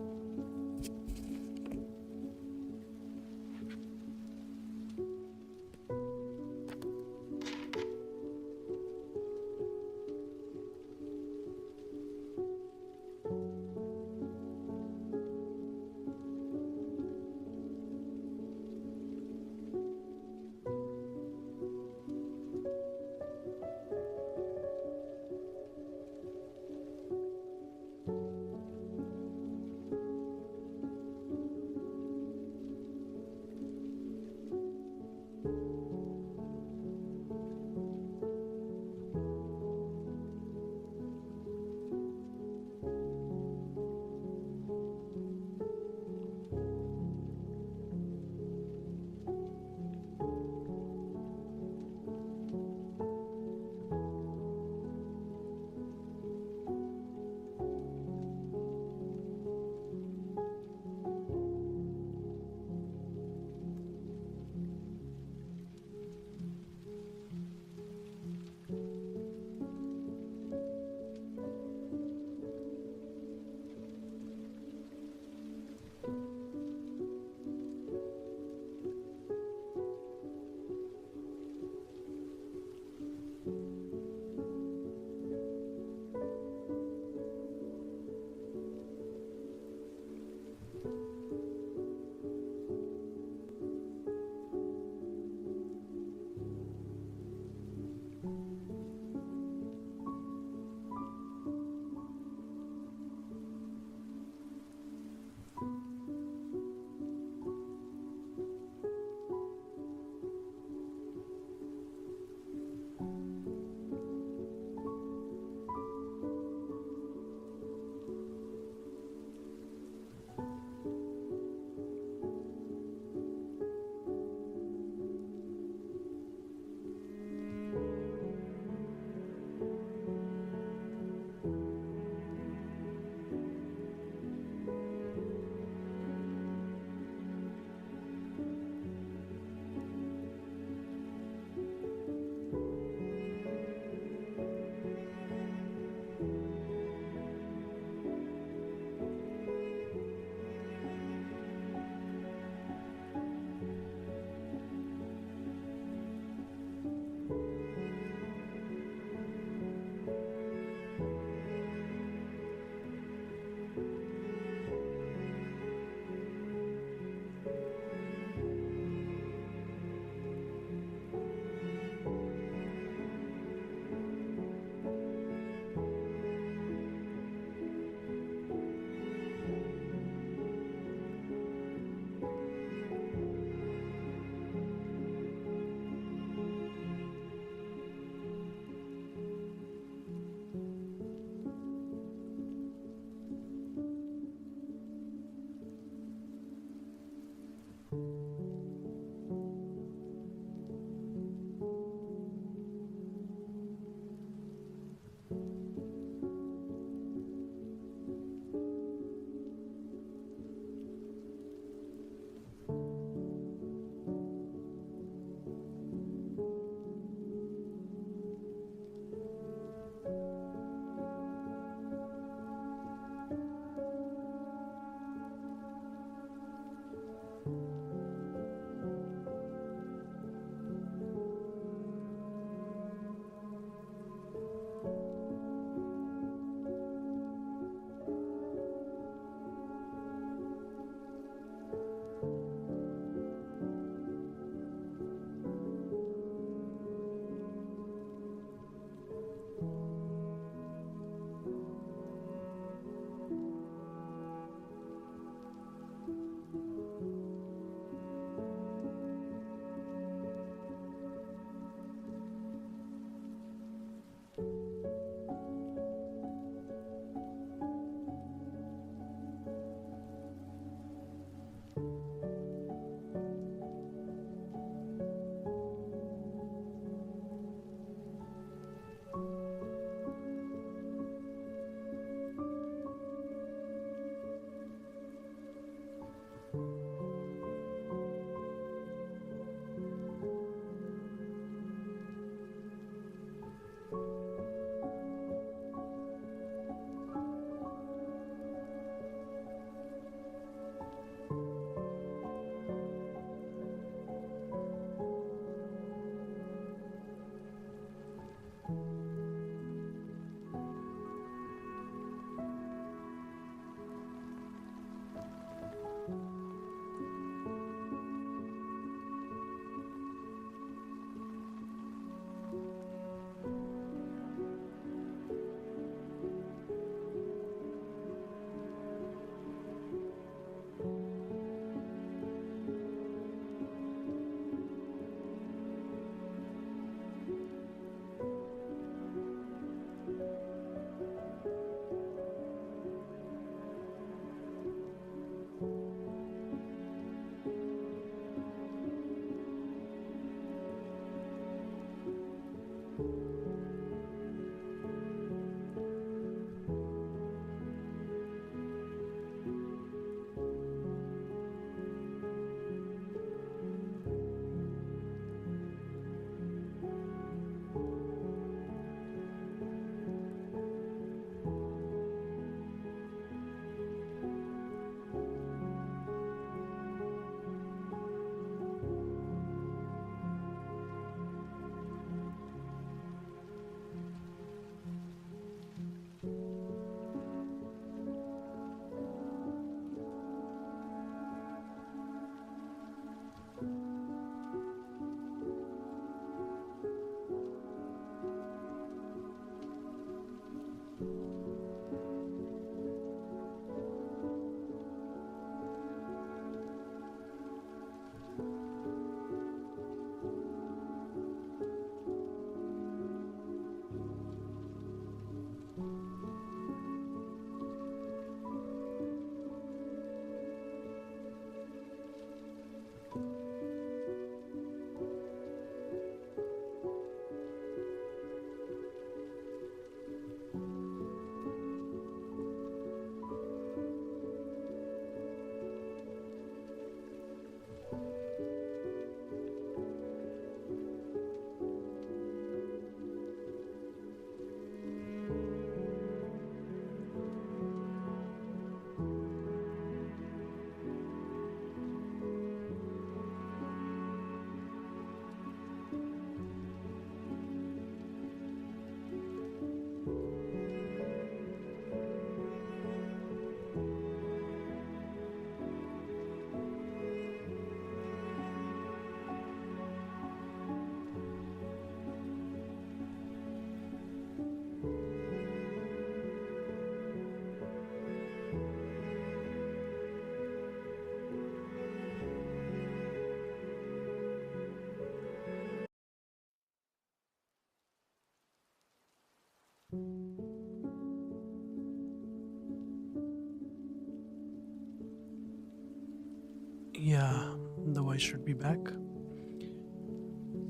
Yeah, the voice should be back.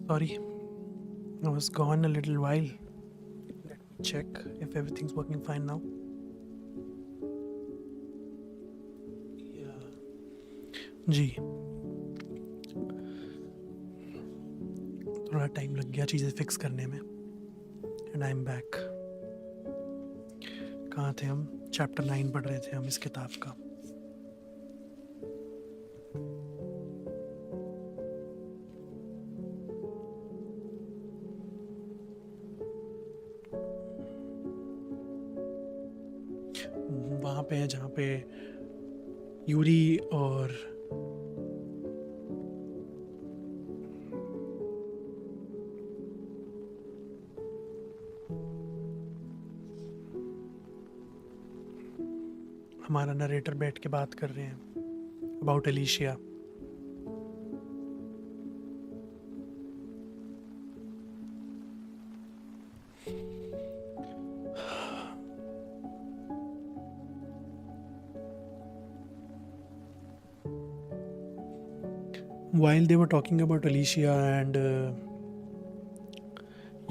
Sorry, I was gone a little while. Let me check if everything's working fine now. Yeah. जी, थोड़ा time लग गया चीज़ें fix करने में. And I am back. कहाँ थे हम? Chapter 9 पढ़ रहे थे हम इस किताब का. वहाँ पे है जहाँ पे यूरी और हमारा नरेटर बैठ के बात कर रहे हैं about Alicia. While they were talking about Alicia and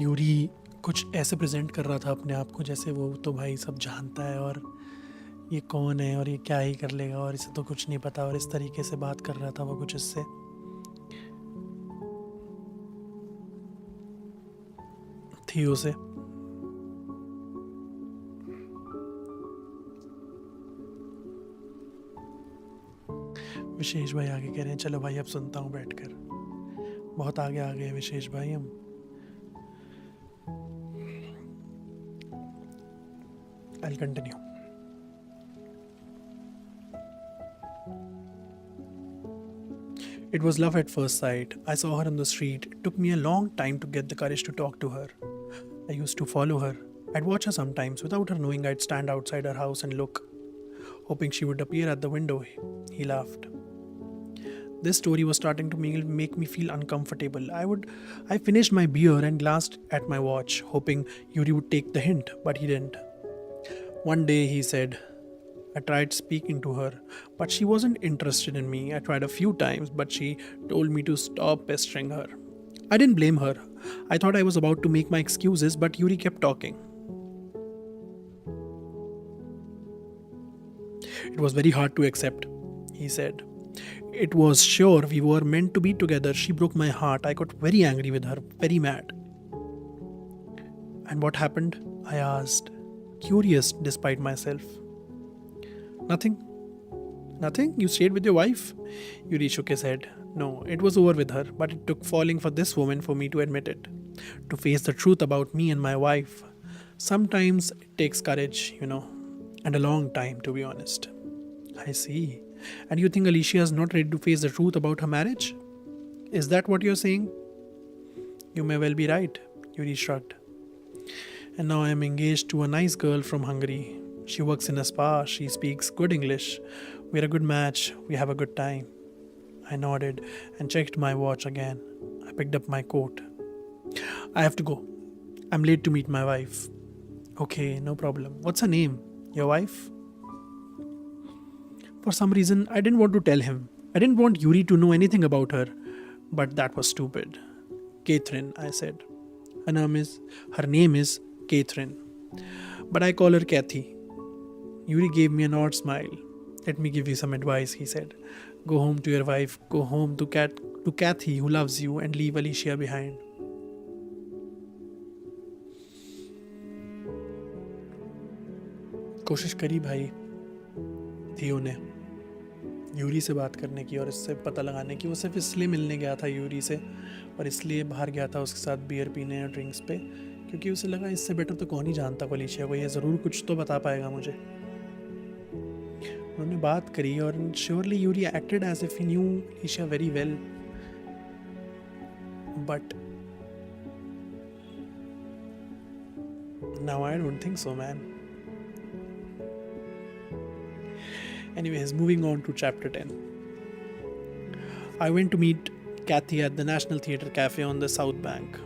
Yuri कुछ ऐसे प्रेजेंट कर रहा था अपने आप को जैसे वो तो भाई सब जानता है और ये कौन है और ये क्या ही कर लेगा और इसे तो कुछ नहीं पता, और इस तरीके से बात कर रहा था वो कुछ इससे. थियो से. विशेष भाई आगे कह रहे हैं चलो भाई अब सुनता हूँ बैठकर. बहुत आगे आ गए विशेष भाई हम. I'll continue. It was love at first sight. I saw her on the street. It took me a long time to get the courage to talk to her. I used to follow her. I'd watch her sometimes. Without her knowing, I'd stand outside her house and look, hoping she would appear at the window. He laughed. This story was starting to make me feel uncomfortable. I finished my beer and glanced at my watch, hoping Yuri would take the hint, but he didn't. One day he said, I tried speaking to her, but she wasn't interested in me. I tried a few times, but she told me to stop pestering her. I didn't blame her. I thought I was about to make my excuses, but Yuri kept talking. It was very hard to accept, he said. It was sure we were meant to be together. She broke my heart. I got very angry with her, very mad. And what happened? I asked, curious despite myself. Nothing. Nothing? You stayed with your wife? Yuri shook his head. No, it was over with her, but it took falling for this woman for me to admit it. To face the truth about me and my wife. Sometimes it takes courage, and a long time, to be honest. I see. And you think Alicia is not ready to face the truth about her marriage? Is that what you're saying? You may well be right, Yuri shrugged. And now I am engaged to a nice girl from Hungary. She works in a spa, she speaks good English. We're a good match, we have a good time. I nodded and checked my watch again. I picked up my coat. I have to go. I'm late to meet my wife. Okay, no problem. What's her name? Your wife? For some reason, I didn't want to tell him. I didn't want Yuri to know anything about her. But that was stupid. Catherine, I said. Her name is Catherine. But I call her Kathy. Yuri gave me an odd smile. Let me give you some advice, he said. Go home to your wife, go home to Kathy who loves you, and leave Alicia behind. कोशिश करी भाई थियो ने Yuri से बात करने की और इससे पता लगाने की. वो सिर्फ इसलिए मिलने गया था यूरी से और इसलिए बाहर गया था उसके साथ बियर पीने और ड्रिंक्स पे, क्योंकि उसे लगा इससे बेटर तो कौन ही जानता अलीशिया को, ये ज़रूर कुछ तो बता पाएगा मुझे. उन्होंने बात करी और surely Yuri acted as if he knew Alicia very well, but now I don't think so man. Anyways, moving on to chapter 10. I went to meet Kathy at the National Theatre Cafe on the South Bank,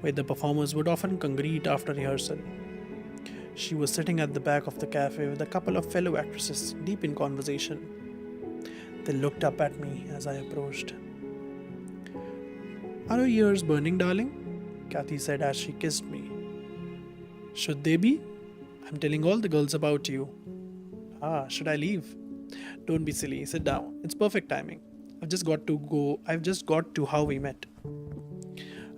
where the performers would often congregate after rehearsal. She was sitting at the back of the cafe with a couple of fellow actresses, deep in conversation. They looked up at me as I approached. Are your ears burning, darling? Kathy said as she kissed me. Should they be? I'm telling all the girls about you. Should I leave? Don't be silly. Sit down. It's perfect timing. I've just got to how we met.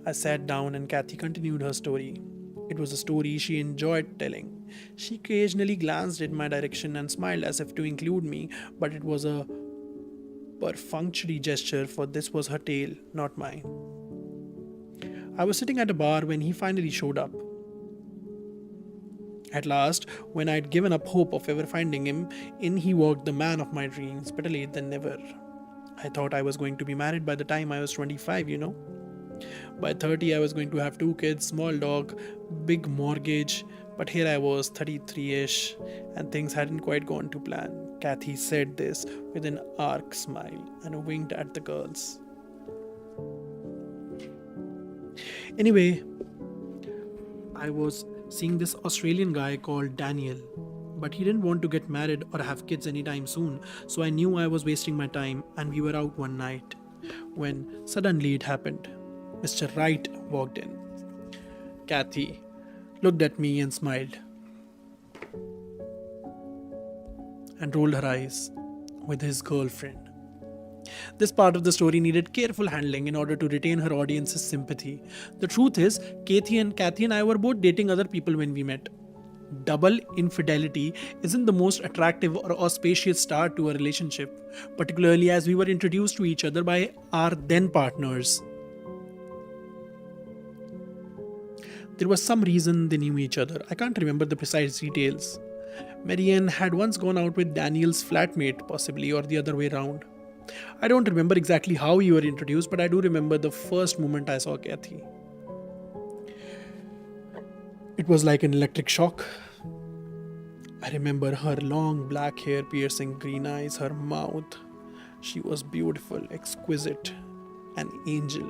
I sat down and Kathy continued her story. It was a story she enjoyed telling. She occasionally glanced in my direction and smiled as if to include me, but it was a perfunctory gesture, for this was her tale, not mine. I was sitting at a bar when he finally showed up. At last, when I'd given up hope of ever finding him, in he walked the man of my dreams, better late than never. I thought I was going to be married by the time I was 25, By 30, I was going to have 2 kids, small dog, big mortgage, but here I was, 33-ish, and things hadn't quite gone to plan. Kathy said this with an arch smile and winked at the girls. Anyway, I was seeing this Australian guy called Daniel, but he didn't want to get married or have kids anytime soon, so I knew I was wasting my time, and we were out one night when suddenly it happened. Mr. Wright walked in. Kathy looked at me and smiled and rolled her eyes with his girlfriend. This part of the story needed careful handling in order to retain her audience's sympathy. The truth is, Kathy and I were both dating other people when we met. Double infidelity isn't the most attractive or auspicious start to a relationship, particularly as we were introduced to each other by our then partners. There was some reason they knew each other. I can't remember the precise details. Marianne had once gone out with Daniel's flatmate, possibly, or the other way around. I don't remember exactly how we were introduced, but I do remember the first moment I saw Kathy. It was like an electric shock. I remember her long black hair, piercing green eyes, her mouth. She was beautiful, exquisite, an angel.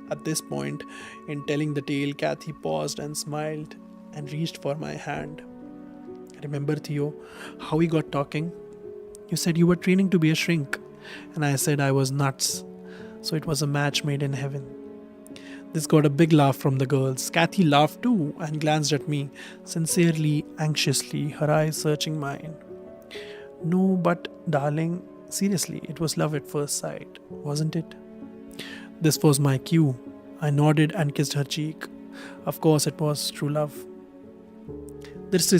At this point, in telling the tale, Kathy paused and smiled and reached for my hand. Remember, Theo, how we got talking? You said you were training to be a shrink, and I said I was nuts. So it was a match made in heaven. This got a big laugh from the girls. Kathy laughed too and glanced at me, sincerely, anxiously, her eyes searching mine. No, but darling, seriously, it was love at first sight, wasn't it? This was my cue. I nodded and kissed her cheek. Of course, it was true love. This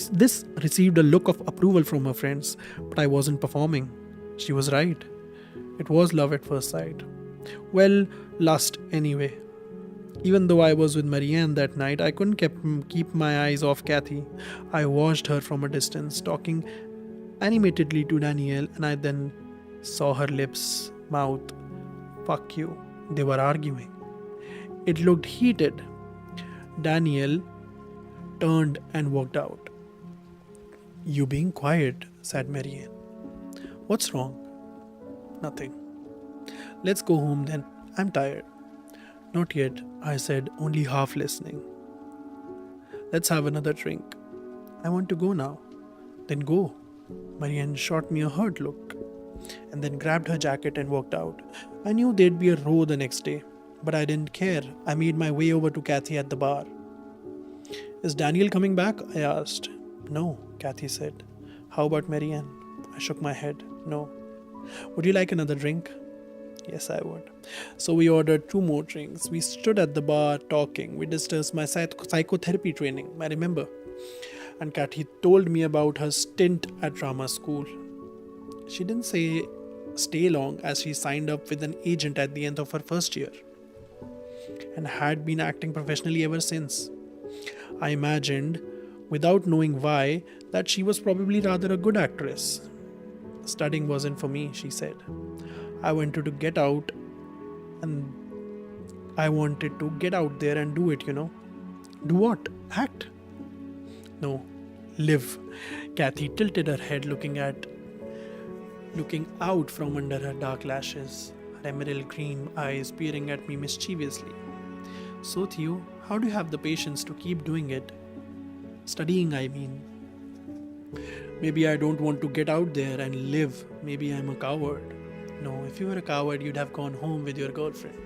received a look of approval from her friends, but I wasn't performing. She was right. It was love at first sight. Well, lust anyway. Even though I was with Marianne that night, I couldn't keep my eyes off Kathy. I watched her from a distance, talking animatedly to Danielle, and I then saw her lips, mouth. Fuck you. They were arguing. It looked heated. Danielle turned and walked out. You being quiet, said Marianne. What's wrong? Nothing. Let's go home then. I'm tired. Not yet, I said, only half listening. Let's have another drink. I want to go now. Then go. Marianne shot me a hurt look and then grabbed her jacket and walked out. I knew there'd be a row the next day, but I didn't care. I made my way over to Kathy at the bar. Is Daniel coming back? I asked. No, Kathy said. How about Marianne? I shook my head. No. Would you like another drink? Yes, I would. So we ordered 2 more drinks. We stood at the bar talking. We discussed my psychotherapy training, I remember. And Kathy told me about her stint at drama school. She didn't say stay long, as she signed up with an agent at the end of her first year and had been acting professionally ever since. I imagined, without knowing why, that she was probably rather a good actress. Studying wasn't for me, she said. I wanted to get out there and do it, Do what? Act? No, live. Kathy tilted her head, looking out from under her dark lashes, her emerald green eyes peering at me mischievously. So Theo, how do you have the patience to keep doing it? Studying, I mean. Maybe I don't want to get out there and live. Maybe I'm a coward. No, if you were a coward, you'd have gone home with your girlfriend.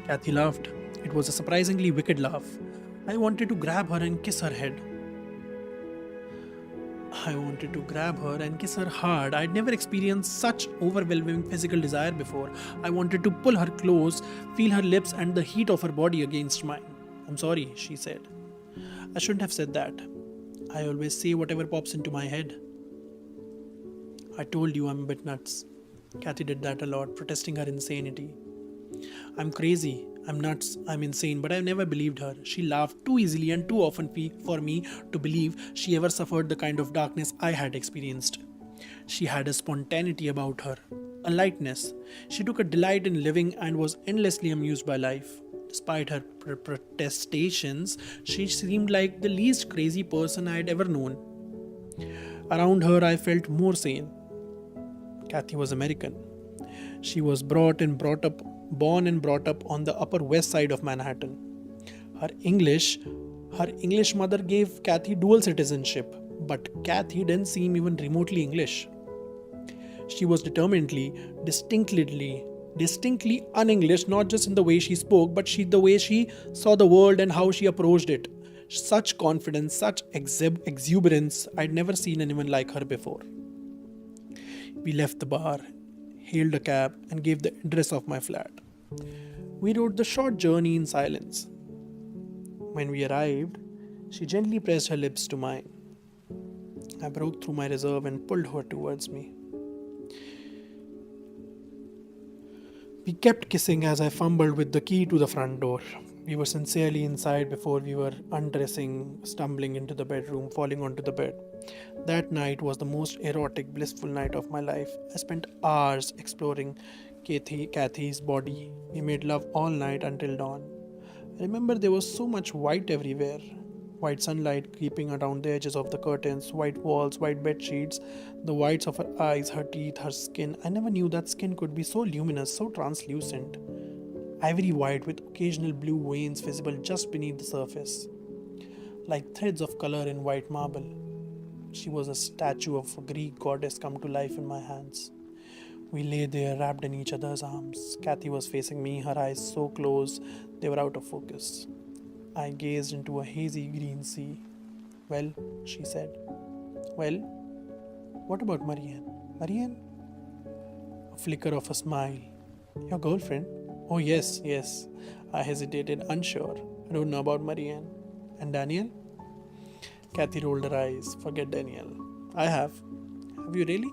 Kathy laughed. It was a surprisingly wicked laugh. I wanted to grab her and kiss her head. I wanted to grab her and kiss her hard. I'd never experienced such overwhelming physical desire before. I wanted to pull her close, feel her lips and the heat of her body against mine. I'm sorry, she said. I shouldn't have said that. I always say whatever pops into my head. I told you I'm a bit nuts. Kathy did that a lot, protesting her insanity. I'm crazy, I'm nuts, I'm insane, but I've never believed her. She laughed too easily and too often for me to believe she ever suffered the kind of darkness I had experienced. She had a spontaneity about her, a lightness. She took a delight in living and was endlessly amused by life. Despite her protestations, she seemed like the least crazy person I had ever known. Around her, I felt more sane. Kathy was American. She was born and brought up on the Upper West Side of Manhattan. Her English mother gave Kathy dual citizenship, but Kathy didn't seem even remotely English. She was distinctly un-English, not just in the way she spoke, but the way she saw the world and how she approached it. Such confidence, such exuberance, I'd never seen anyone like her before. We left the bar, hailed a cab, and gave the address of my flat. We rode the short journey in silence. When we arrived, she gently pressed her lips to mine. I broke through my reserve and pulled her towards me. We kept kissing as I fumbled with the key to the front door. We were sincerely inside before we were undressing, stumbling into the bedroom, falling onto the bed. That night was the most erotic, blissful night of my life. I spent hours exploring Kathy's body. We made love all night until dawn. I remember there was so much white everywhere. White sunlight creeping around the edges of the curtains, white walls, white bed sheets, the whites of her eyes, her teeth, her skin. I never knew that skin could be so luminous, so translucent. Ivory white with occasional blue veins visible just beneath the surface, like threads of color in white marble. She was a statue of a Greek goddess come to life in my hands. We lay there wrapped in each other's arms. Kathy was facing me, her eyes so close they were out of focus. I gazed into a hazy green sea. Well, she said. Well, what about Marianne? Marianne? A flicker of a smile. Your girlfriend? Oh, yes, yes. I hesitated, unsure. I don't know about Marianne. And Daniel? Kathy rolled her eyes. Forget Daniel. I have. Have you really?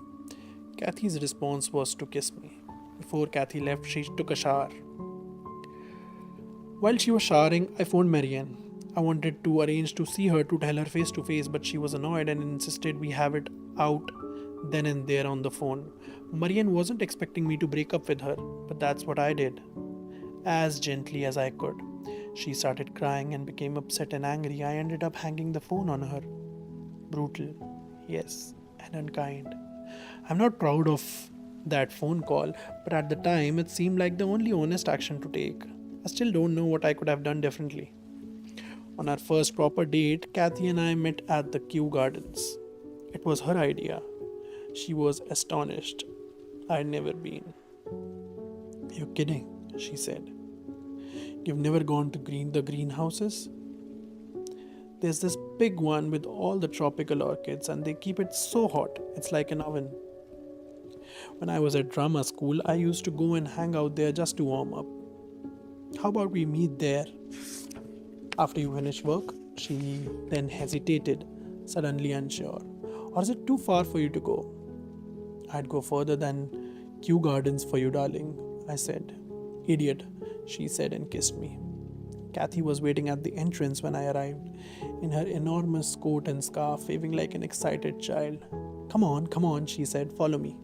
Kathy's response was to kiss me. Before Kathy left, she took a shower. While she was showering, I phoned Marianne. I wanted to arrange to see her to tell her face to face, but she was annoyed and insisted we have it out then and there on the phone. Marianne wasn't expecting me to break up with her, but that's what I did. As gently as I could. She started crying and became upset and angry. I ended up hanging the phone on her. Brutal, yes, and unkind. I'm not proud of that phone call, but at the time it seemed like the only honest action to take. I still don't know what I could have done differently. On our first proper date, Kathy and I met at the Kew Gardens. It was her idea. She was astonished. I'd never been. You're kidding, she said. You've never gone to the greenhouses? There's this big one with all the tropical orchids and they keep it so hot, it's like an oven. When I was at drama school, I used to go and hang out there just to warm up. How about we meet there? After you finish work? She then hesitated, suddenly unsure. Or is it too far for you to go? I'd go further than Kew Gardens for you, darling, I said. Idiot, she said and kissed me. Kathy was waiting at the entrance when I arrived, in her enormous coat and scarf, waving like an excited child. Come on, she said, follow me.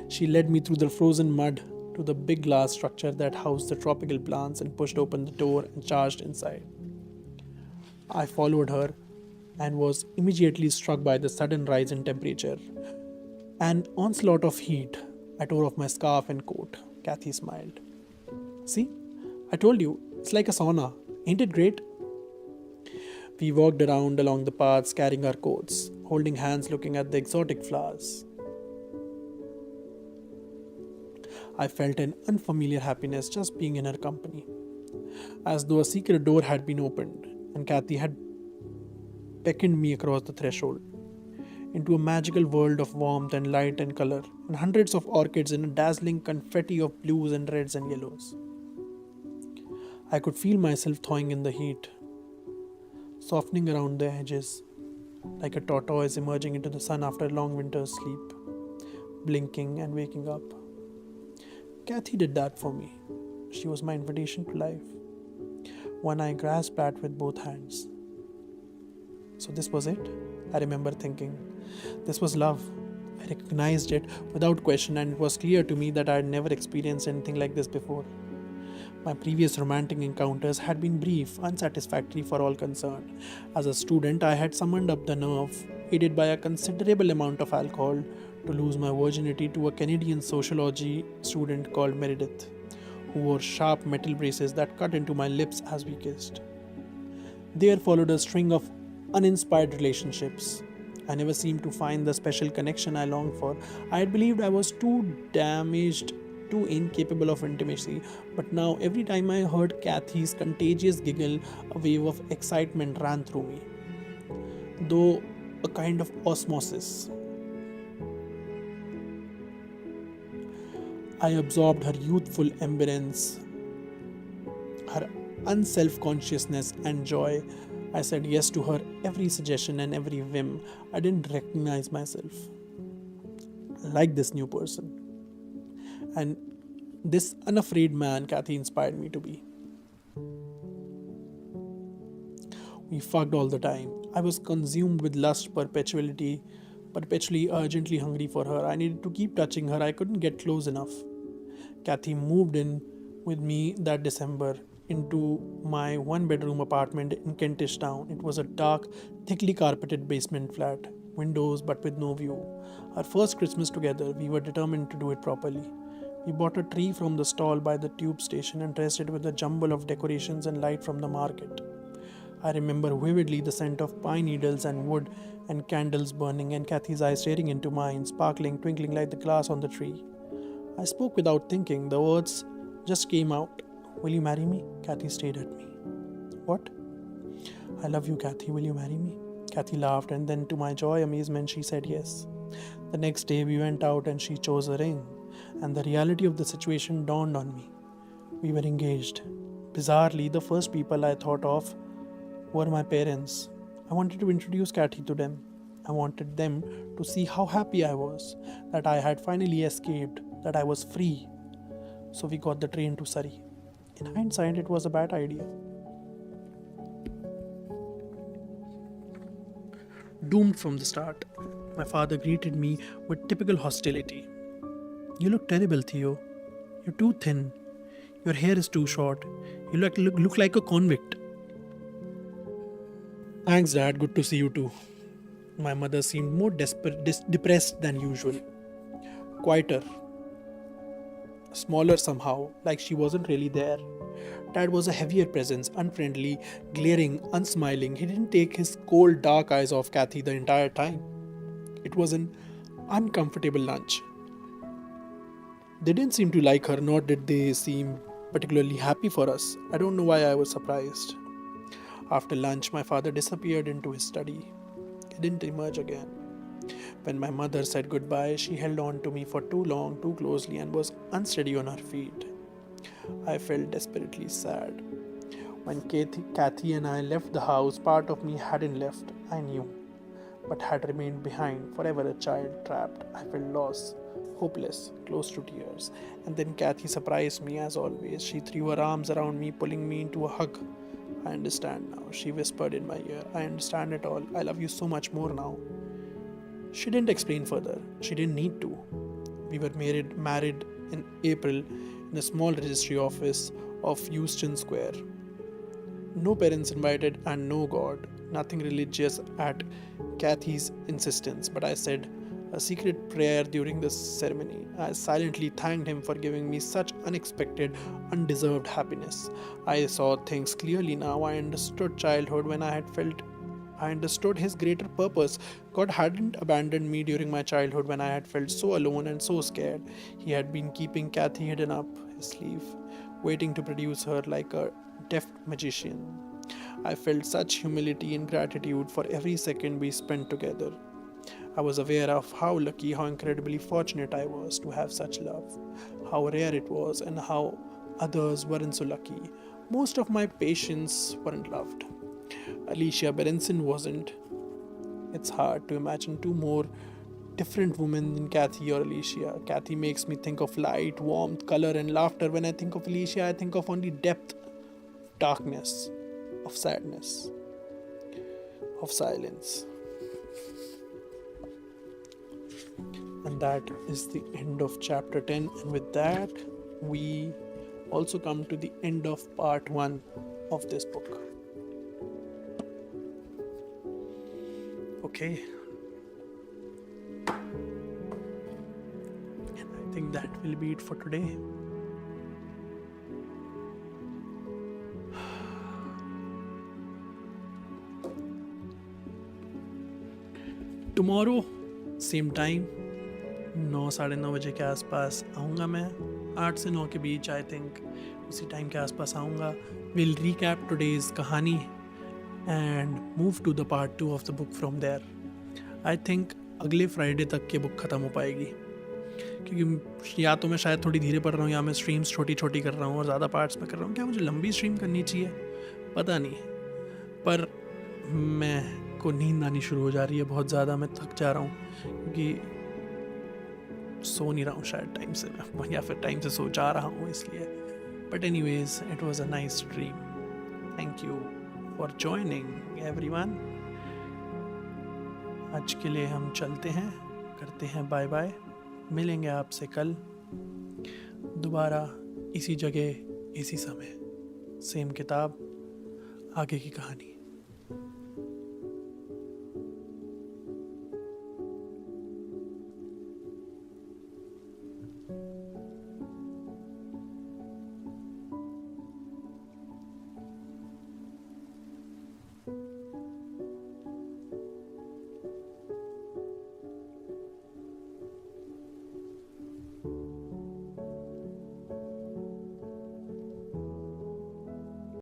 She led me through the frozen mud to the big glass structure that housed the tropical plants and pushed open the door and charged inside. I followed her and was immediately struck by the sudden rise in temperature. An onslaught of heat. I tore off my scarf and coat. Kathy smiled. See? I told you, it's like a sauna. Ain't it great? We walked around along the paths carrying our coats, holding hands looking at the exotic flowers. I felt an unfamiliar happiness just being in her company, as though a secret door had been opened and Kathy had beckoned me across the threshold into a magical world of warmth and light and color, and hundreds of orchids in a dazzling confetti of blues and reds and yellows. I could feel myself thawing in the heat, softening around the edges, like a tortoise emerging into the sun after a long winter's sleep, blinking and waking up. Kathy did that for me. She was my invitation to life, one I grasped at with both hands. So this was it? I remember thinking, this was love. I recognized it without question, and it was clear to me that I had never experienced anything like this before. My previous romantic encounters had been brief, unsatisfactory for all concerned. As a student, I had summoned up the nerve, aided by a considerable amount of alcohol, to lose my virginity to a Canadian sociology student called Meredith, who wore sharp metal braces that cut into my lips as we kissed. There followed a string of uninspired relationships. I never seemed to find the special connection I longed for. I had believed I was too damaged, too incapable of intimacy, but now every time I heard Kathy's contagious giggle, a wave of excitement ran through me, though a kind of osmosis. I absorbed her youthful embrace, her unself-consciousness and joy. I said yes to her every suggestion and every whim. I didn't recognize myself like this new person. And this unafraid man Kathy inspired me to be. We fucked all the time. I was consumed with lust, perpetually urgently hungry for her. I needed to keep touching her. I couldn't get close enough. Kathy moved in with me that December into my one-bedroom apartment in Kentish Town. It was a dark, thickly carpeted basement flat, windows but with no view. Our first Christmas together, we were determined to do it properly. We bought a tree from the stall by the tube station and dressed it with a jumble of decorations and light from the market. I remember vividly the scent of pine needles and wood and candles burning, and Kathy's eyes staring into mine, sparkling, twinkling like the glass on the tree. I spoke without thinking. The words just came out. Will you marry me? Kathy stared at me. What? I love you, Kathy. Will you marry me? Kathy laughed, and then to my joy, amazement, she said yes. The next day we went out and she chose a ring, and the reality of the situation dawned on me. We were engaged. Bizarrely, the first people I thought of were my parents. I wanted to introduce Kathy to them. I wanted them to see how happy I was, that I had finally escaped, that I was free. So we got the train to Surrey. In hindsight, it was a bad idea. Doomed from the start, my father greeted me with typical hostility. You look terrible, Theo. You're too thin. Your hair is too short. You look like a convict. Thanks, Dad. Good to see you too. My mother seemed more depressed than usual. Quieter. Smaller somehow, like she wasn't really there. Dad was a heavier presence, unfriendly, glaring, unsmiling. He didn't take his cold, dark eyes off Kathy the entire time. It was an uncomfortable lunch. They didn't seem to like her, nor did they seem particularly happy for us. I don't know why I was surprised. After lunch, my father disappeared into his study. He didn't emerge again. When my mother said goodbye, she held on to me for too long, too closely, and was unsteady on her feet. I felt desperately sad. When Kathy and I left the house, part of me hadn't left, I knew, but had remained behind, forever a child trapped. I felt lost, hopeless, close to tears. And then Kathy surprised me as always. She threw her arms around me, pulling me into a hug. I understand now, she whispered in my ear. I understand it all. I love you so much more now. She didn't explain further. She didn't need to. We were married in April in a small registry office of Euston Square. No parents invited and no God. Nothing religious at Kathy's insistence, but I said a secret prayer during the ceremony. I silently thanked him for giving me such unexpected, undeserved happiness. I saw things clearly now. I understood childhood when I understood his greater purpose. God hadn't abandoned me during my childhood when I had felt so alone and so scared. He had been keeping Kathy hidden up his sleeve, waiting to produce her like a deft magician. I felt such humility and gratitude for every second we spent together. I was aware of how lucky, how incredibly fortunate I was to have such love, how rare it was, and how others weren't so lucky. Most of my patients weren't loved. Alicia Berenson wasn't. It's hard to imagine two more different women than Kathy or Alicia. Kathy makes me think of light, warmth, color, and laughter. When I think of Alicia, I think of only depth, darkness, of sadness, of silence. And that is the end of chapter 10. And with that, we also come to the end of part 1 of this book. Okay. And I think that will be it for today. Tomorrow, same time, 9-9:30 बजे के आसपास आऊँगा मैं. 8 से 9 के बीच I think उसी time के आसपास आऊँगा. We'll recap today's कहानी and move to the part 2 of the book from there. I think अगले फ्राइडे तक ये बुक ख़त्म हो पाएगी, क्योंकि या तो मैं शायद थोड़ी धीरे पढ़ रहा हूँ या मैं स्ट्रीम्स छोटी छोटी कर रहा हूँ और ज़्यादा पार्ट्स में कर रहा हूँ. क्या मुझे लंबी स्ट्रीम करनी चाहिए, पता नहीं, पर मैं को नींद आनी शुरू हो जा रही है बहुत ज़्यादा. मैं थक जा रहा हूँ क्योंकि सो नहीं रहा हूँ शायद टाइम से, या फिर टाइम से सो जा रहा हूँ इसलिए. But anyways, it was a nice stream. Thank you for joining everyone. आज के लिए हम चलते हैं, करते हैं बाय बाय. मिलेंगे आपसे कल दोबारा इसी जगह, इसी समय, सेम किताब, आगे की कहानी.